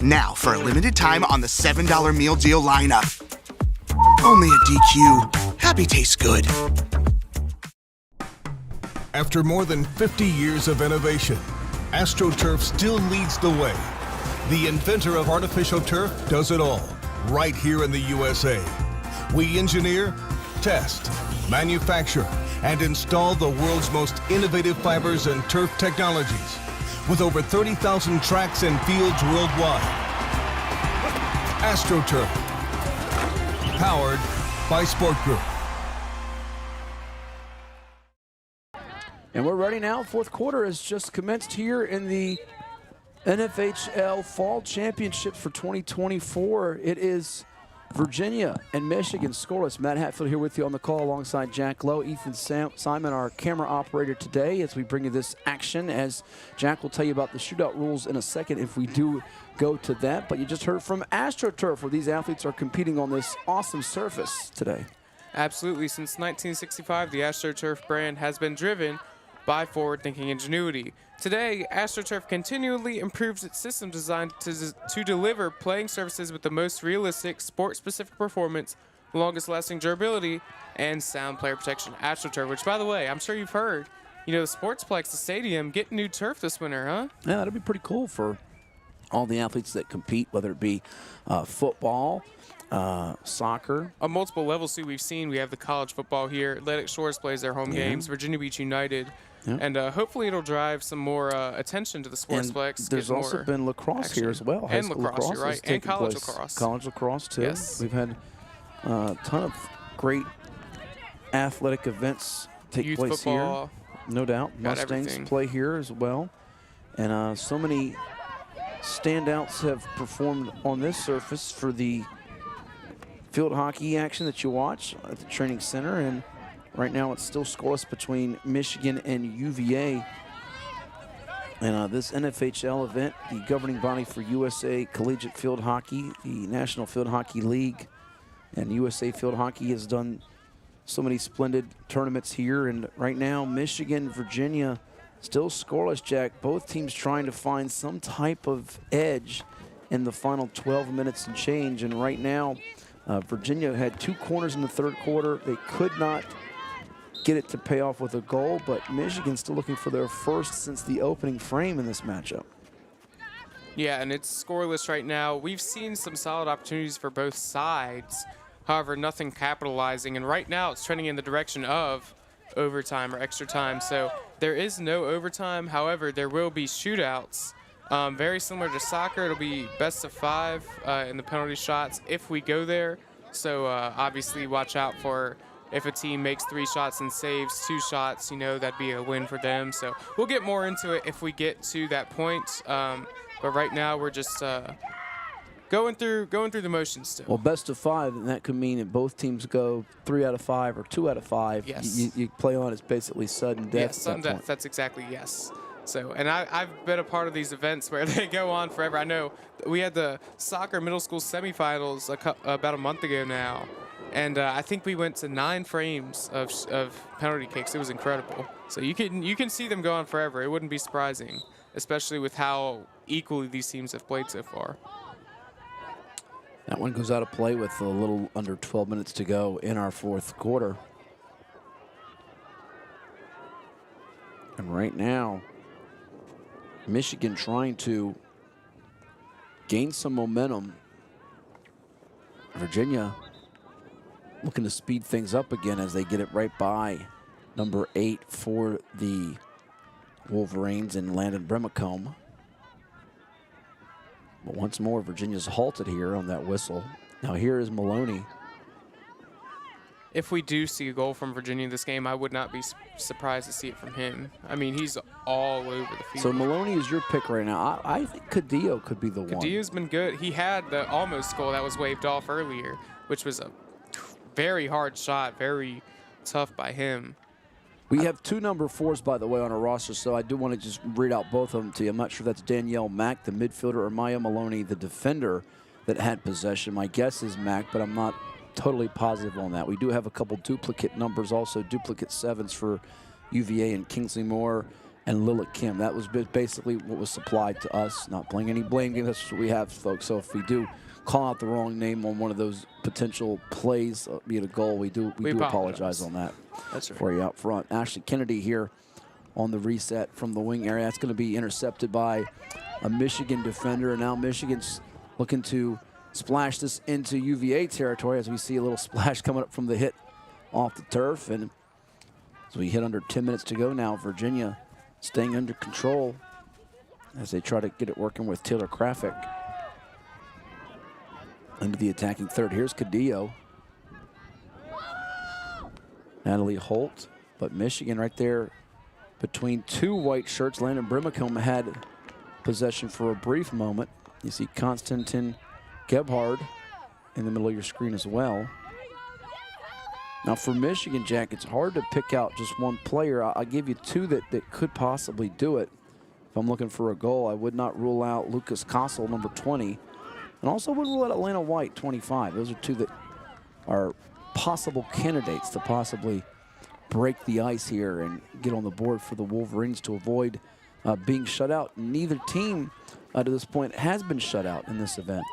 Now, for a limited time on the $7 Meal Deal lineup. Only at DQ. Happy tastes good. After more than 50 years of innovation, AstroTurf still leads the way. The inventor of artificial turf does it all, right here in the USA. We engineer, test, manufacture, and install the world's most innovative fibers and turf technologies, with over 30,000 tracks and fields worldwide. AstroTurf, powered by Sport Group. And we're ready now. Fourth quarter has just commenced here in the NFHL Fall Championship for 2024. It is Virginia and Michigan scoreless. Matt Hatfield here with you on the call alongside Jack Lowe, Ethan Simon, our camera operator today, as we bring you this action. As Jack will tell you about the shootout rules in a second if we do go to that. But you just heard from AstroTurf, where these athletes are competing on this awesome surface today. Absolutely. Since 1965, the AstroTurf brand has been driven by forward-thinking ingenuity. Today, AstroTurf continually improves its system designed to deliver playing surfaces with the most realistic, sport-specific performance, longest-lasting durability, and sound player protection. AstroTurf, which, by the way, I'm sure you've heard, you know, the Sportsplex, the stadium, getting new turf this winter, huh? Yeah, that'd be pretty cool for all the athletes that compete, whether it be football, soccer. On multiple levels, too, we've seen we have the college football here. Atlantic Shores plays their home games. Virginia Beach United. Yeah. And hopefully it'll drive some more attention to the Sportsplex. And there's also been lacrosse here as well. And lacrosse, you're right. And college lacrosse. College lacrosse, too. Yes. We've had a ton of great athletic events take Youth place football, here. No doubt. got Mustangs everything. play here as well. And so many standouts have performed on this surface for the field hockey action that you watch at the training center. And right now it's still scoreless between Michigan and UVA. And this NFHL event, the governing body for USA Collegiate Field Hockey, the National Field Hockey League, and USA Field Hockey has done so many splendid tournaments here. And right now, Michigan, Virginia, still scoreless, Jack. Both teams trying to find some type of edge in the final 12 minutes and change. And right now, Virginia had 2 corners in the third quarter. They could not get it to pay off with a goal, but Michigan's still looking for their first since the opening frame in this matchup. Yeah, and it's scoreless right now. We've seen some solid opportunities for both sides. However, nothing capitalizing. And right now it's trending in the direction of overtime or extra time. So there is no overtime. However, there will be shootouts. Very similar to soccer. It'll be best of 5 in the penalty shots if we go there. So obviously watch out for if a team makes 3 shots and saves 2 shots, you know, that'd be a win for them. So we'll get more into it if we get to that point. But right now we're just going through the motions still. Well, best of 5, and that could mean that both teams go 3 out of 5 or 2 out of 5. Yes. You play on it's basically sudden death. Yes, sudden death. That's exactly yes. So, and I've been a part of these events where they go on forever. I know we had the soccer middle school semifinals about a month ago now, and I think we went to 9 frames of penalty kicks. It was incredible. So you can see them go on forever. It wouldn't be surprising, especially with how equally these teams have played so far. That one goes out of play with a little under 12 minutes to go in our 4th quarter. And right now, Michigan trying to gain some momentum. Virginia looking to speed things up again as they get it right by number 8 for the Wolverines and Landon Brimacombe. But once more, Virginia's halted here on that whistle. Now here is Maloney. If we do see a goal from Virginia in this game, I would not be surprised to see it from him. I mean, he's all over the field. So Maloney is your pick right now. I think Cadillo could be the one. Cadillo's been good. He had the almost goal that was waved off earlier, which was a very hard shot, very tough by him. We have 2 number 4s, by the way, on our roster, so I do want to just read out both of them to you. I'm not sure if that's Danielle Mack, the midfielder, or Maya Maloney, the defender that had possession. My guess is Mack, but I'm not totally positive on that. We do have a couple duplicate numbers, also duplicate 7s for UVA and Kingsley Moore and Lilith Kim. That was basically what was supplied to us. Not playing any blame game. That's what we have, folks. So if we do call out the wrong name on one of those potential plays, be it a goal, we do apologize on that. That's right. For you out front. Ashley Kennedy here on the reset from the wing area. That's going to be intercepted by a Michigan defender. And now Michigan's looking to splash this into UVA territory as we see a little splash coming up from the hit off the turf. And as we hit under 10 minutes to go now, Virginia staying under control as they try to get it working with Taylor Krafik into the attacking third. Here's Cadillo. Natalie Holt, but Michigan right there between 2 white shirts. Landon Brimacombe had possession for a brief moment. You see Konstantin Gebhard in the middle of your screen as well. Now for Michigan, Jack, it's hard to pick out just one player. I'll give you 2 that could possibly do it. If I'm looking for a goal, I would not rule out Lucas Kossel, number 20, and also wouldn't rule out Atlanta White, 25. Those are 2 that are possible candidates to possibly break the ice here and get on the board for the Wolverines to avoid being shut out. Neither team to this point has been shut out in this event.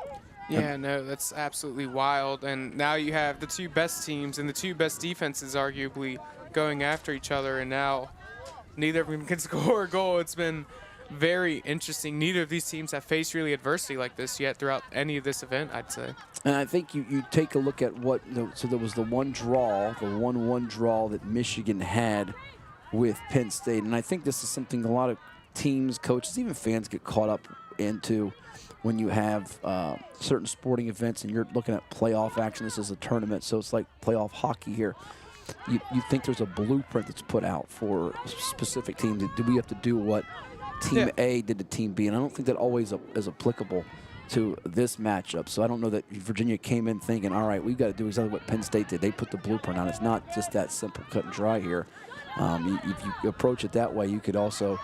Yeah, no, that's absolutely wild. And now you have the 2 best teams and the 2 best defenses arguably going after each other, and now neither of them can score a goal. It's been very interesting. Neither of these teams have faced really adversity like this yet throughout any of this event, I'd say. And I think you take a look at what, so there was the 1-1 draw that Michigan had with Penn State. And I think this is something a lot of teams, coaches, even fans get caught up into when you have certain sporting events and you're looking at playoff action. This is a tournament, so it's like playoff hockey here. You think there's a blueprint that's put out for specific teams. Do we have to do what Team A did to Team B? And I don't think that always is applicable to this matchup. So I don't know that Virginia came in thinking, all right, we've got to do exactly what Penn State did. They put the blueprint on. It's not just that simple, cut and dry here. If you approach it that way, you could also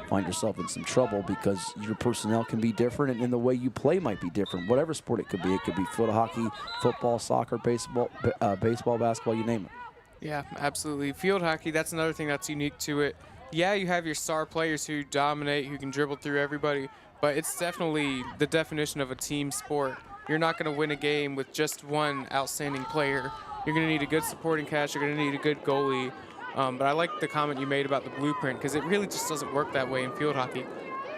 find yourself in some trouble because your personnel can be different and the way you play might be different. Whatever sport it could be field hockey, football, soccer, baseball, basketball, you name it. Yeah, absolutely. Field hockey, that's another thing that's unique to it. Yeah, you have your star players who dominate, who can dribble through everybody, but it's definitely the definition of a team sport. You're not going to win a game with just one outstanding player. You're going to need a good supporting cast. You're going to need a good goalie. But I like the comment you made about the blueprint because it really just doesn't work that way in field hockey.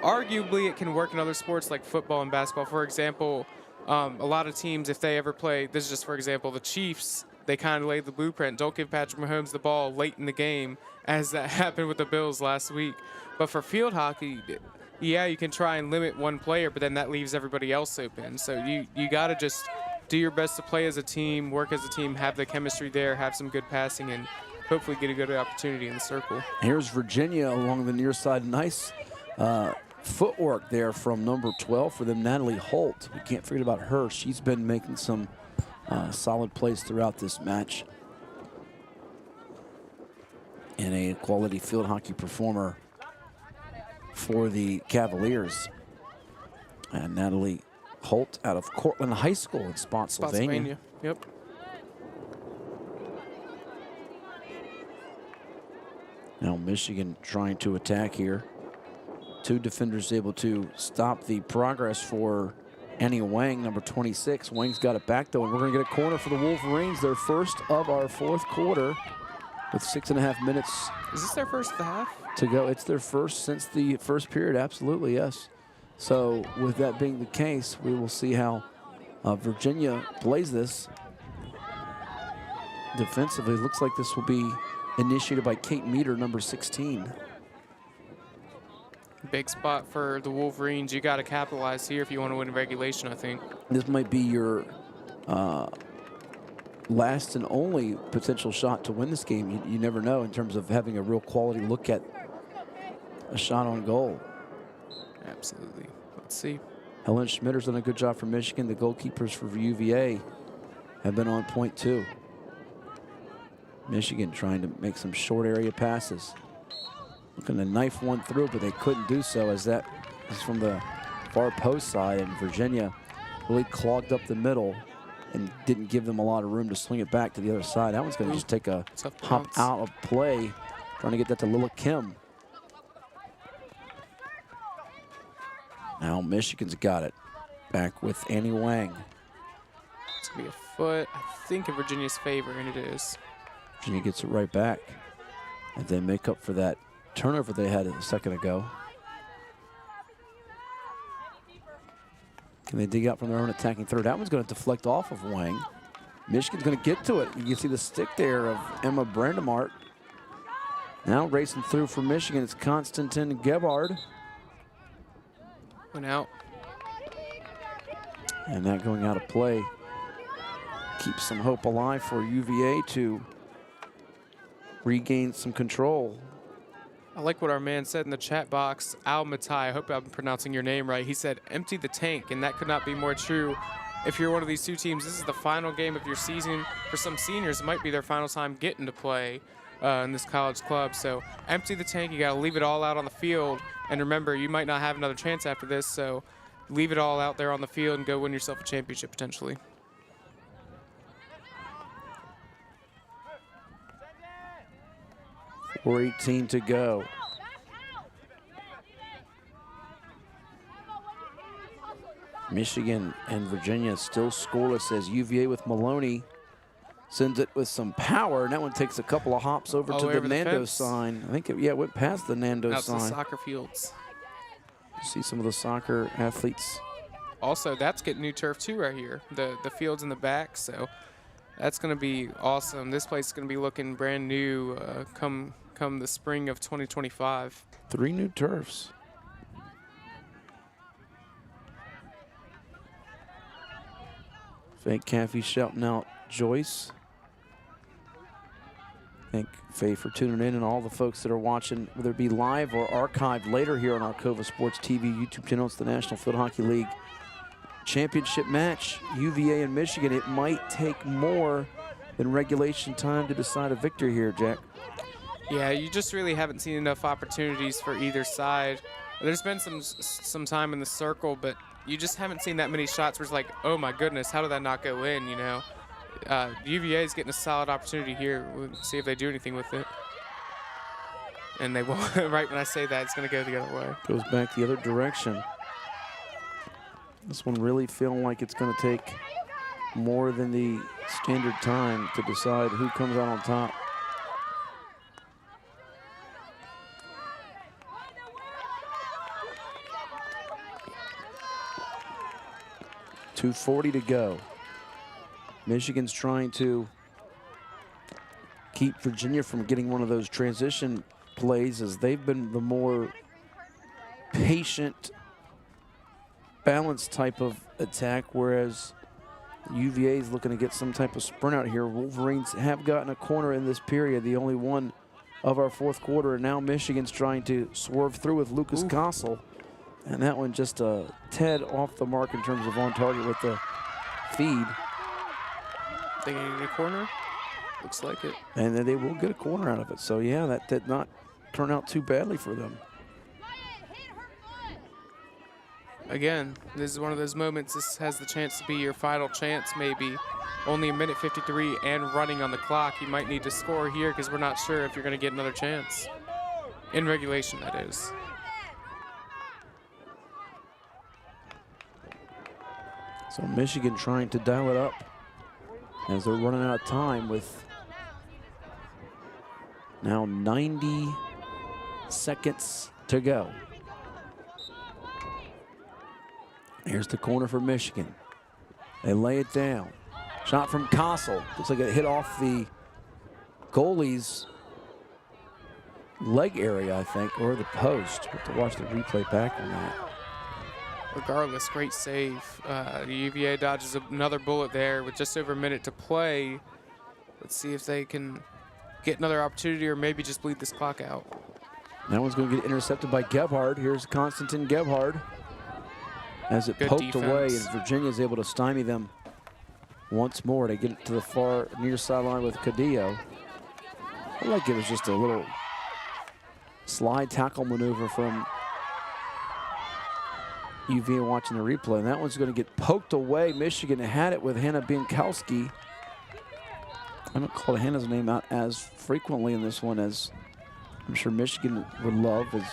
Arguably, it can work in other sports like football and basketball. For example, a lot of teams, if they ever play, this is just for example, the Chiefs, they kind of laid the blueprint. Don't give Patrick Mahomes the ball late in the game, as that happened with the Bills last week. But for field hockey, yeah, you can try and limit one player, but then that leaves everybody else open. So you got to just do your best to play as a team, work as a team, have the chemistry there, have some good passing, and hopefully get a good opportunity in the circle. Here's Virginia along the near side. Nice footwork there from number 12 for them, Natalie Holt. We can't forget about her. She's been making some solid plays throughout this match. And a quality field hockey performer for the Cavaliers. And Natalie Holt out of Cortland High School in Spotsylvania. Yep. Now Michigan trying to attack here. Two defenders able to stop the progress for Annie Wang, number 26. Wang's got it back though, and we're gonna get a corner for the Wolverines, their first of our fourth quarter with 6.5 minutes. Is this their first of the half? To go. It's their first since the first period, absolutely, yes. So with that being the case, we will see how Virginia plays this. Defensively, looks like this will be initiated by Kate Meter, number 16. Big spot for the Wolverines. You got to capitalize here if you want to win regulation, I think. This might be your last and only potential shot to win this game. You never know in terms of having a real quality look at a shot on goal. Absolutely. Let's see. Helen Schmitter's done a good job for Michigan. The goalkeepers for UVA have been on point too. Michigan trying to make some short area passes. Looking to knife one through, but they couldn't do so as that is from the far post side, and Virginia really clogged up the middle and didn't give them a lot of room to swing it back to the other side. That one's going to just take a hop out of play, trying to get that to Lila Kim. Now Michigan's got it. Back with Annie Wang. It's going to be a foot, I think, in Virginia's favor, and it is. Virginia gets it right back. And they make up for that turnover they had a second ago. Can they dig out from their own attacking third? That one's going to deflect off of Wang. Michigan's going to get to it. You can see the stick there of Emma Brandemart. Now racing through for Michigan, it's Konstantin Gebhard. Went out. And that going out of play keeps some hope alive for UVA to regain some control. I like what our man said in the chat box, Al Matai, I hope I'm pronouncing your name right. He said, empty the tank, and that could not be more true. If you're one of these two teams, this is the final game of your season. For some seniors, it might be their final time getting to play in this college club. So empty the tank, you gotta leave it all out on the field. And remember, you might not have another chance after this, so leave it all out there on the field and go win yourself a championship potentially. .4:18 to go. Michigan and Virginia still scoreless as UVA with Maloney sends it with some power, and that one takes a couple of hops over to the Nando sign. I think it went past the Nando sign. That's the soccer fields. You see some of the soccer athletes. Also, that's getting new turf too right here. The fields in the back, so that's going to be awesome. This place is going to be looking brand new come the spring of 2025. 3 new turfs. Fake Caffey shouting out Joyce. Thank Faye for tuning in, and all the folks that are watching, whether it be live or archived later here on our Arcova Sports TV YouTube channel. It's the National Field Hockey League championship match. UVA and Michigan. It might take more than regulation time to decide a victory here, Jack. Yeah, you just really haven't seen enough opportunities for either side. There's been some time in the circle, but you just haven't seen that many shots where it's like, oh my goodness, how did that not go in, you know? UVA is getting a solid opportunity here. We'll see if they do anything with it. And they won't. Right when I say that, it's going to go the other way. Goes back the other direction. This one really feeling like it's going to take more than the standard time to decide who comes out on top. .240 to go. Michigan's trying to keep Virginia from getting one of those transition plays, as they've been the more patient, balanced type of attack, whereas UVA is looking to get some type of sprint out here. Wolverines have gotten a corner in this period, the only one of our fourth quarter, and now Michigan's trying to swerve through with Lucas Kossel. And that one just a tad off the mark in terms of on target with the feed. They need a corner? Looks like it. And then they will get a corner out of it. So yeah, that did not turn out too badly for them. Again, this is one of those moments. This has the chance to be your final chance, maybe. Only a minute 53 and running on the clock. You might need to score here because we're not sure if you're going to get another chance. In regulation, that is. So Michigan trying to dial it up as they're running out of time with now 90 seconds to go. Here's the corner for Michigan. They lay it down. Shot from Kossel. Looks like it hit off the goalie's leg area, I think, or the post. We'll have to watch the replay back on that. Regardless, great save. The UVA dodges another bullet there with just over a minute to play. Let's see if they can get another opportunity or maybe just bleed this clock out. That one's going to get intercepted by Gebhard. Here's Konstantin Gebhard as it Good poked defense. away, and Virginia is able to stymie them once more. They get it to the far near sideline with Cadillo. I feel like it was just a little slide tackle maneuver from UVA watching the replay, and that one's going to get poked away. Michigan had it with Hannah Bienkowski. I haven't called Hannah's name out as frequently in this one as I'm sure Michigan would love, as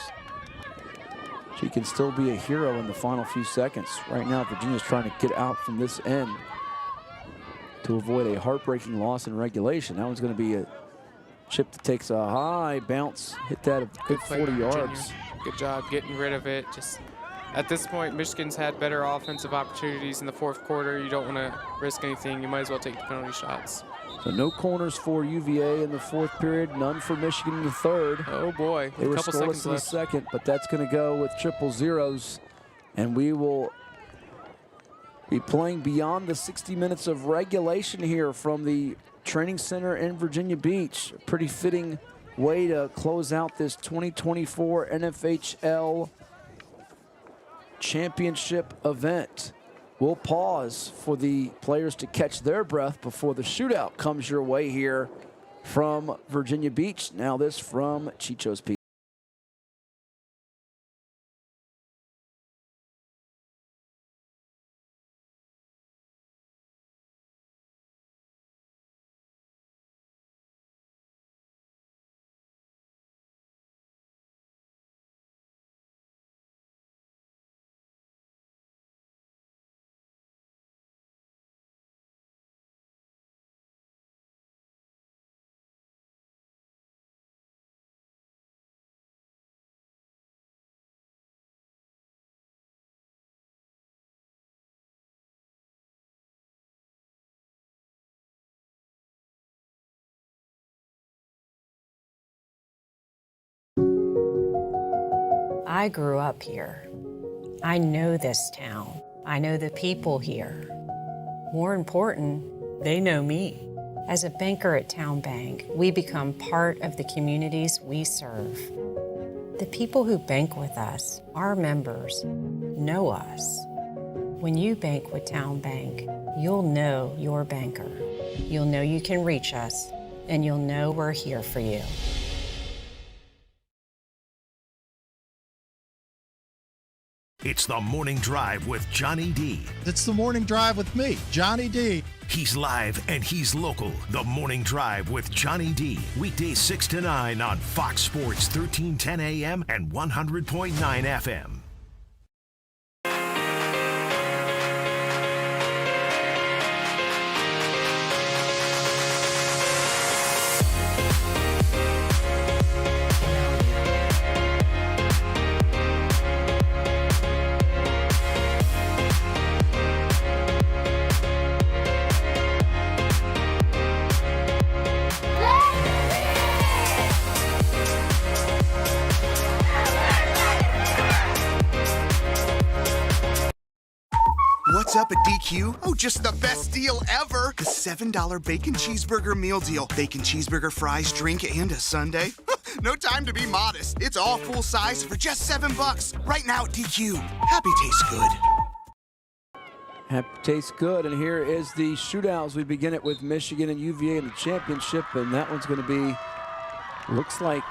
she can still be a hero in the final few seconds. Right now, Virginia's trying to get out from this end to avoid a heartbreaking loss in regulation. That one's going to be a chip that takes a high bounce, hit that a good 40 yards. Good job getting rid of it. Just at this point, Michigan's had better offensive opportunities in the fourth quarter. You don't want to risk anything. You might as well take the penalty shots. So no corners for UVA in the fourth period, none for Michigan in the third. Oh boy, they were scoreless in the second, but that's going to go with triple zeros, and we will be playing beyond the 60 minutes of regulation here from the training center in Virginia Beach. A pretty fitting way to close out this 2024 NFHL championship event. We'll pause for the players to catch their breath before the shootout comes your way here from Virginia Beach. Now this from Chicho's Pizza. I grew up here. I know this town. I know the people here. More important, they know me. As a banker at Town Bank, we become part of the communities we serve. The people who bank with us, our members, know us. When you bank with Town Bank, you'll know your banker. You'll know you can reach us, and you'll know we're here for you. It's the Morning Drive with Johnny D. It's the Morning Drive with me, Johnny D. He's live and he's local. The Morning Drive with Johnny D. Weekdays 6 to 9 on Fox Sports 1310 AM and 100.9 FM. What's up at DQ? Oh, just the best deal ever. The $7 bacon cheeseburger meal deal. Bacon cheeseburger, fries, drink, and a sundae. No time to be modest. It's all full size for just $7. Right now at DQ. Happy tastes good. Happy tastes good, and here is the shootouts. We begin it with Michigan and UVA in the championship, and that one's going to be, looks like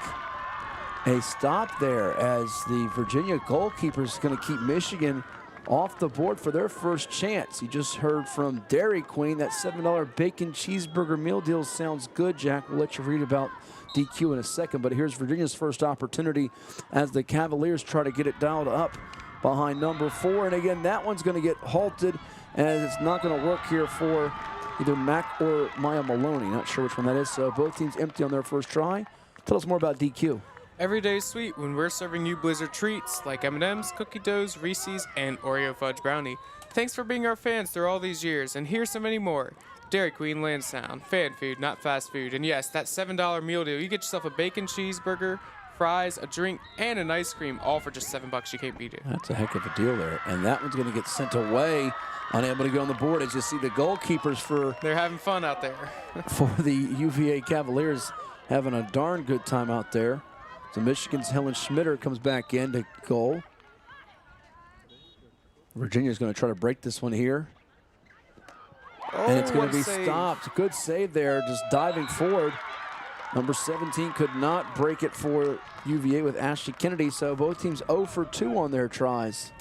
a stop there as the Virginia goalkeeper is going to keep Michigan off the board for their first chance. You just heard from Dairy Queen. That $7 bacon cheeseburger meal deal sounds good, Jack. We'll let you read about DQ in a second, but here's Virginia's first opportunity as the Cavaliers try to get it dialed up behind number 4. And again, that one's going to get halted, and it's not going to work here for either Mac or Maya Maloney. Not sure which one that is. So both teams empty on their first try. Tell us more about DQ. Every day is sweet when we're serving you Blizzard treats like M&M's, cookie doughs, Reese's, and Oreo fudge brownie. Thanks for being our fans through all these years, and here's so many more. Dairy Queen, Lansdowne, fan food, not fast food. And yes, that $7 meal deal, you get yourself a bacon cheeseburger, fries, a drink, and an ice cream, all for just $7. You can't beat it. That's a heck of a deal there. And that one's going to get sent away, unable to get on the board. As you see the goalkeepers they're having fun out there. for the UVA Cavaliers having a darn good time out there. So Michigan's Helen Schmitter comes back in to goal. Virginia's going to try to break this one here. And it's going to be stopped. Good save there, just diving forward. Number 17 could not break it for UVA with Ashley Kennedy, so both teams 0 for 2 on their tries.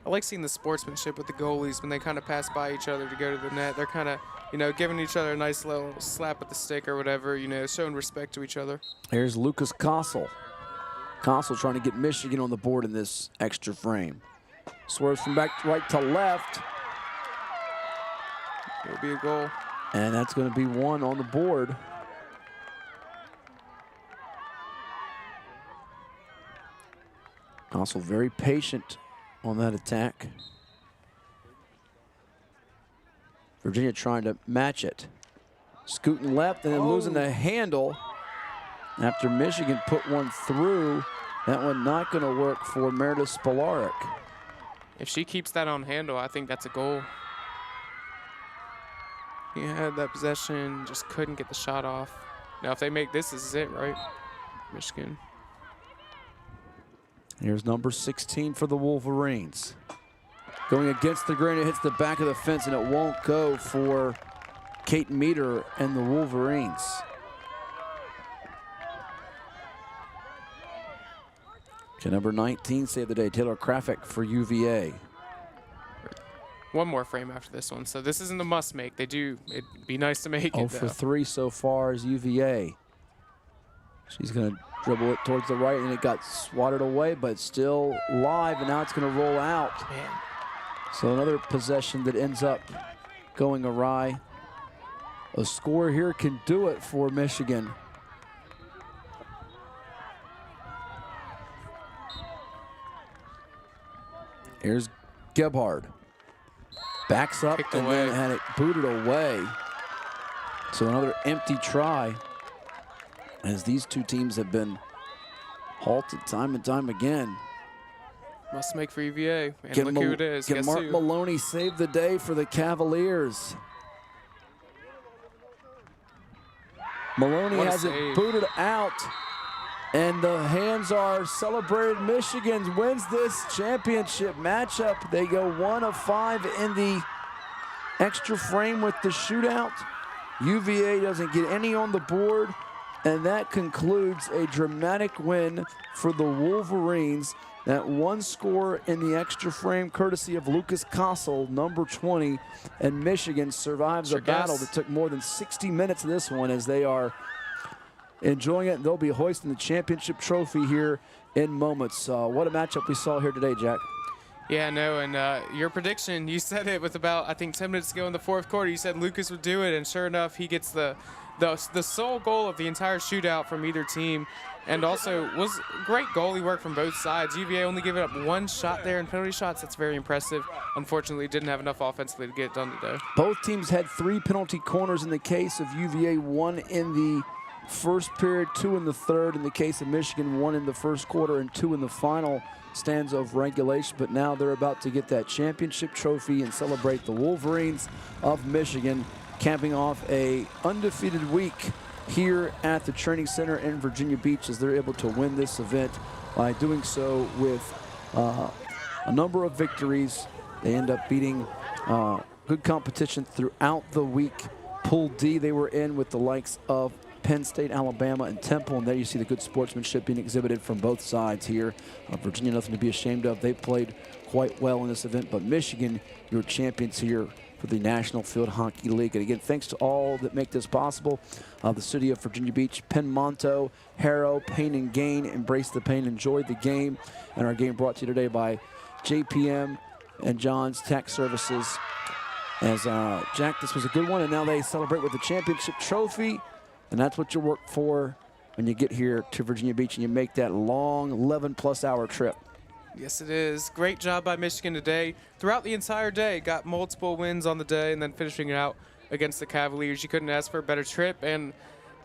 I like seeing the sportsmanship with the goalies when they kind of pass by each other to go to the net. They're kind of, giving each other a nice little slap with the stick or whatever, showing respect to each other. Here's Lucas Kossel. Kossel trying to get Michigan on the board in this extra frame. Swerves from right to left. It'll be a goal. And that's going to be one on the board. Also very patient on that attack. Virginia trying to match it. Scooting left and then losing the handle after Michigan put one through. That one not going to work for Meredith Spolaric. If she keeps that on handle, I think that's a goal. He had that possession, just couldn't get the shot off. Now, if they make this is it, right? Michigan. Here's number 16 for the Wolverines. Going against the grain, it hits the back of the fence, and it won't go for Kate Meter and the Wolverines. Okay, number 19 saved the day, Taylor Krafik for UVA. One more frame after this one, so this isn't a must make. It'd be nice to make it. 0 for 3 so far as UVA. She's going to dribble it towards the right, and it got swatted away, but still live, and now it's going to roll out. Man. So another possession that ends up going awry. A score here can do it for Michigan. Here's Gebhard. Backs up and then had it booted away. So another empty try as these two teams have been halted time and time again. Must make for UVA. And look who it is. Can Mark Maloney save the day for the Cavaliers? Maloney has it booted out. And the hands are celebrated. Michigan wins this championship matchup. They go 1 of 5 in the extra frame with the shootout. UVA doesn't get any on the board. And that concludes a dramatic win for the Wolverines. That one score in the extra frame courtesy of Lucas Kossel, number 20. And Michigan survives a battle that took more than 60 minutes of this one as they are enjoying it, and they'll be hoisting the championship trophy here in moments. What a matchup we saw here today, Jack. Yeah, no, and your prediction, you said it with about, I think, 10 minutes ago in the fourth quarter. You said Lucas would do it, and sure enough, he gets the sole goal of the entire shootout from either team. And also was great goalie work from both sides. UVA only giving up one shot there in penalty shots. That's very impressive. Unfortunately, didn't have enough offensively to get it done today. Both teams had 3 penalty corners in the case of UVA, 1 in the first period, 2 in the third. In the case of Michigan, 1 in the first quarter and 2 in the final stanza of regulation. But now they're about to get that championship trophy and celebrate the Wolverines of Michigan, capping off a undefeated week here at the training center in Virginia Beach as they're able to win this event by doing so with a number of victories. They end up beating good competition throughout the week. Pool D, they were in with the likes of Penn State, Alabama, and Temple, and there you see the good sportsmanship being exhibited from both sides here. Virginia, nothing to be ashamed of. They played quite well in this event, but Michigan, your champions here for the National Field Hockey League. And again, thanks to all that make this possible. The city of Virginia Beach, Penn Monto, Harrow, Pain and Gain, embrace the pain, enjoy the game. And our game brought to you today by JPM and John's Tech Services. As Jack, this was a good one, and now they celebrate with the championship trophy. And that's what you work for when you get here to Virginia Beach and you make that long 11+ hour trip. Yes, it is. Great job by Michigan today. Throughout the entire day, got multiple wins on the day, and then finishing it out against the Cavaliers. You couldn't ask for a better trip, and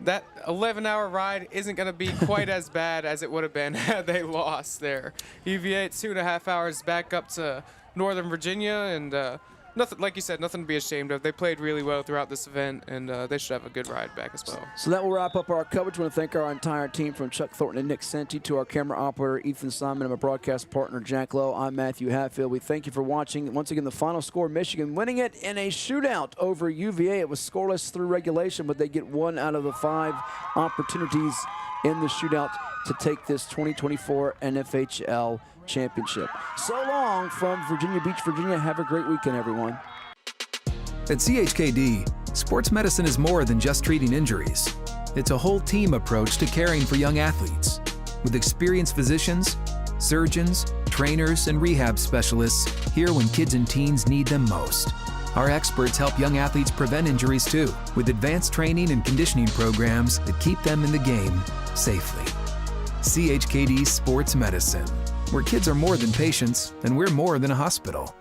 that 11-hour ride isn't going to be quite as bad as it would have been had they lost there. UVA at 2.5 hours back up to Northern Virginia, and nothing, like you said, nothing to be ashamed of. They played really well throughout this event, and they should have a good ride back as well. So that will wrap up our coverage. I want to thank our entire team from Chuck Thornton and Nick Senti to our camera operator, Ethan Simon, and my broadcast partner, Jack Lowe. I'm Matthew Hatfield. We thank you for watching. Once again, the final score, Michigan winning it in a shootout over UVA. It was scoreless through regulation, but they get 1 out of the 5 opportunities in the shootout to take this 2024 NFHL championship. So long from Virginia Beach, Virginia. Have a great weekend, everyone. At CHKD, sports medicine is more than just treating injuries. It's a whole team approach to caring for young athletes. With experienced physicians, surgeons, trainers, and rehab specialists here when kids and teens need them most. Our experts help young athletes prevent injuries too, with advanced training and conditioning programs that keep them in the game safely. CHKD Sports Medicine, where kids are more than patients and we're more than a hospital.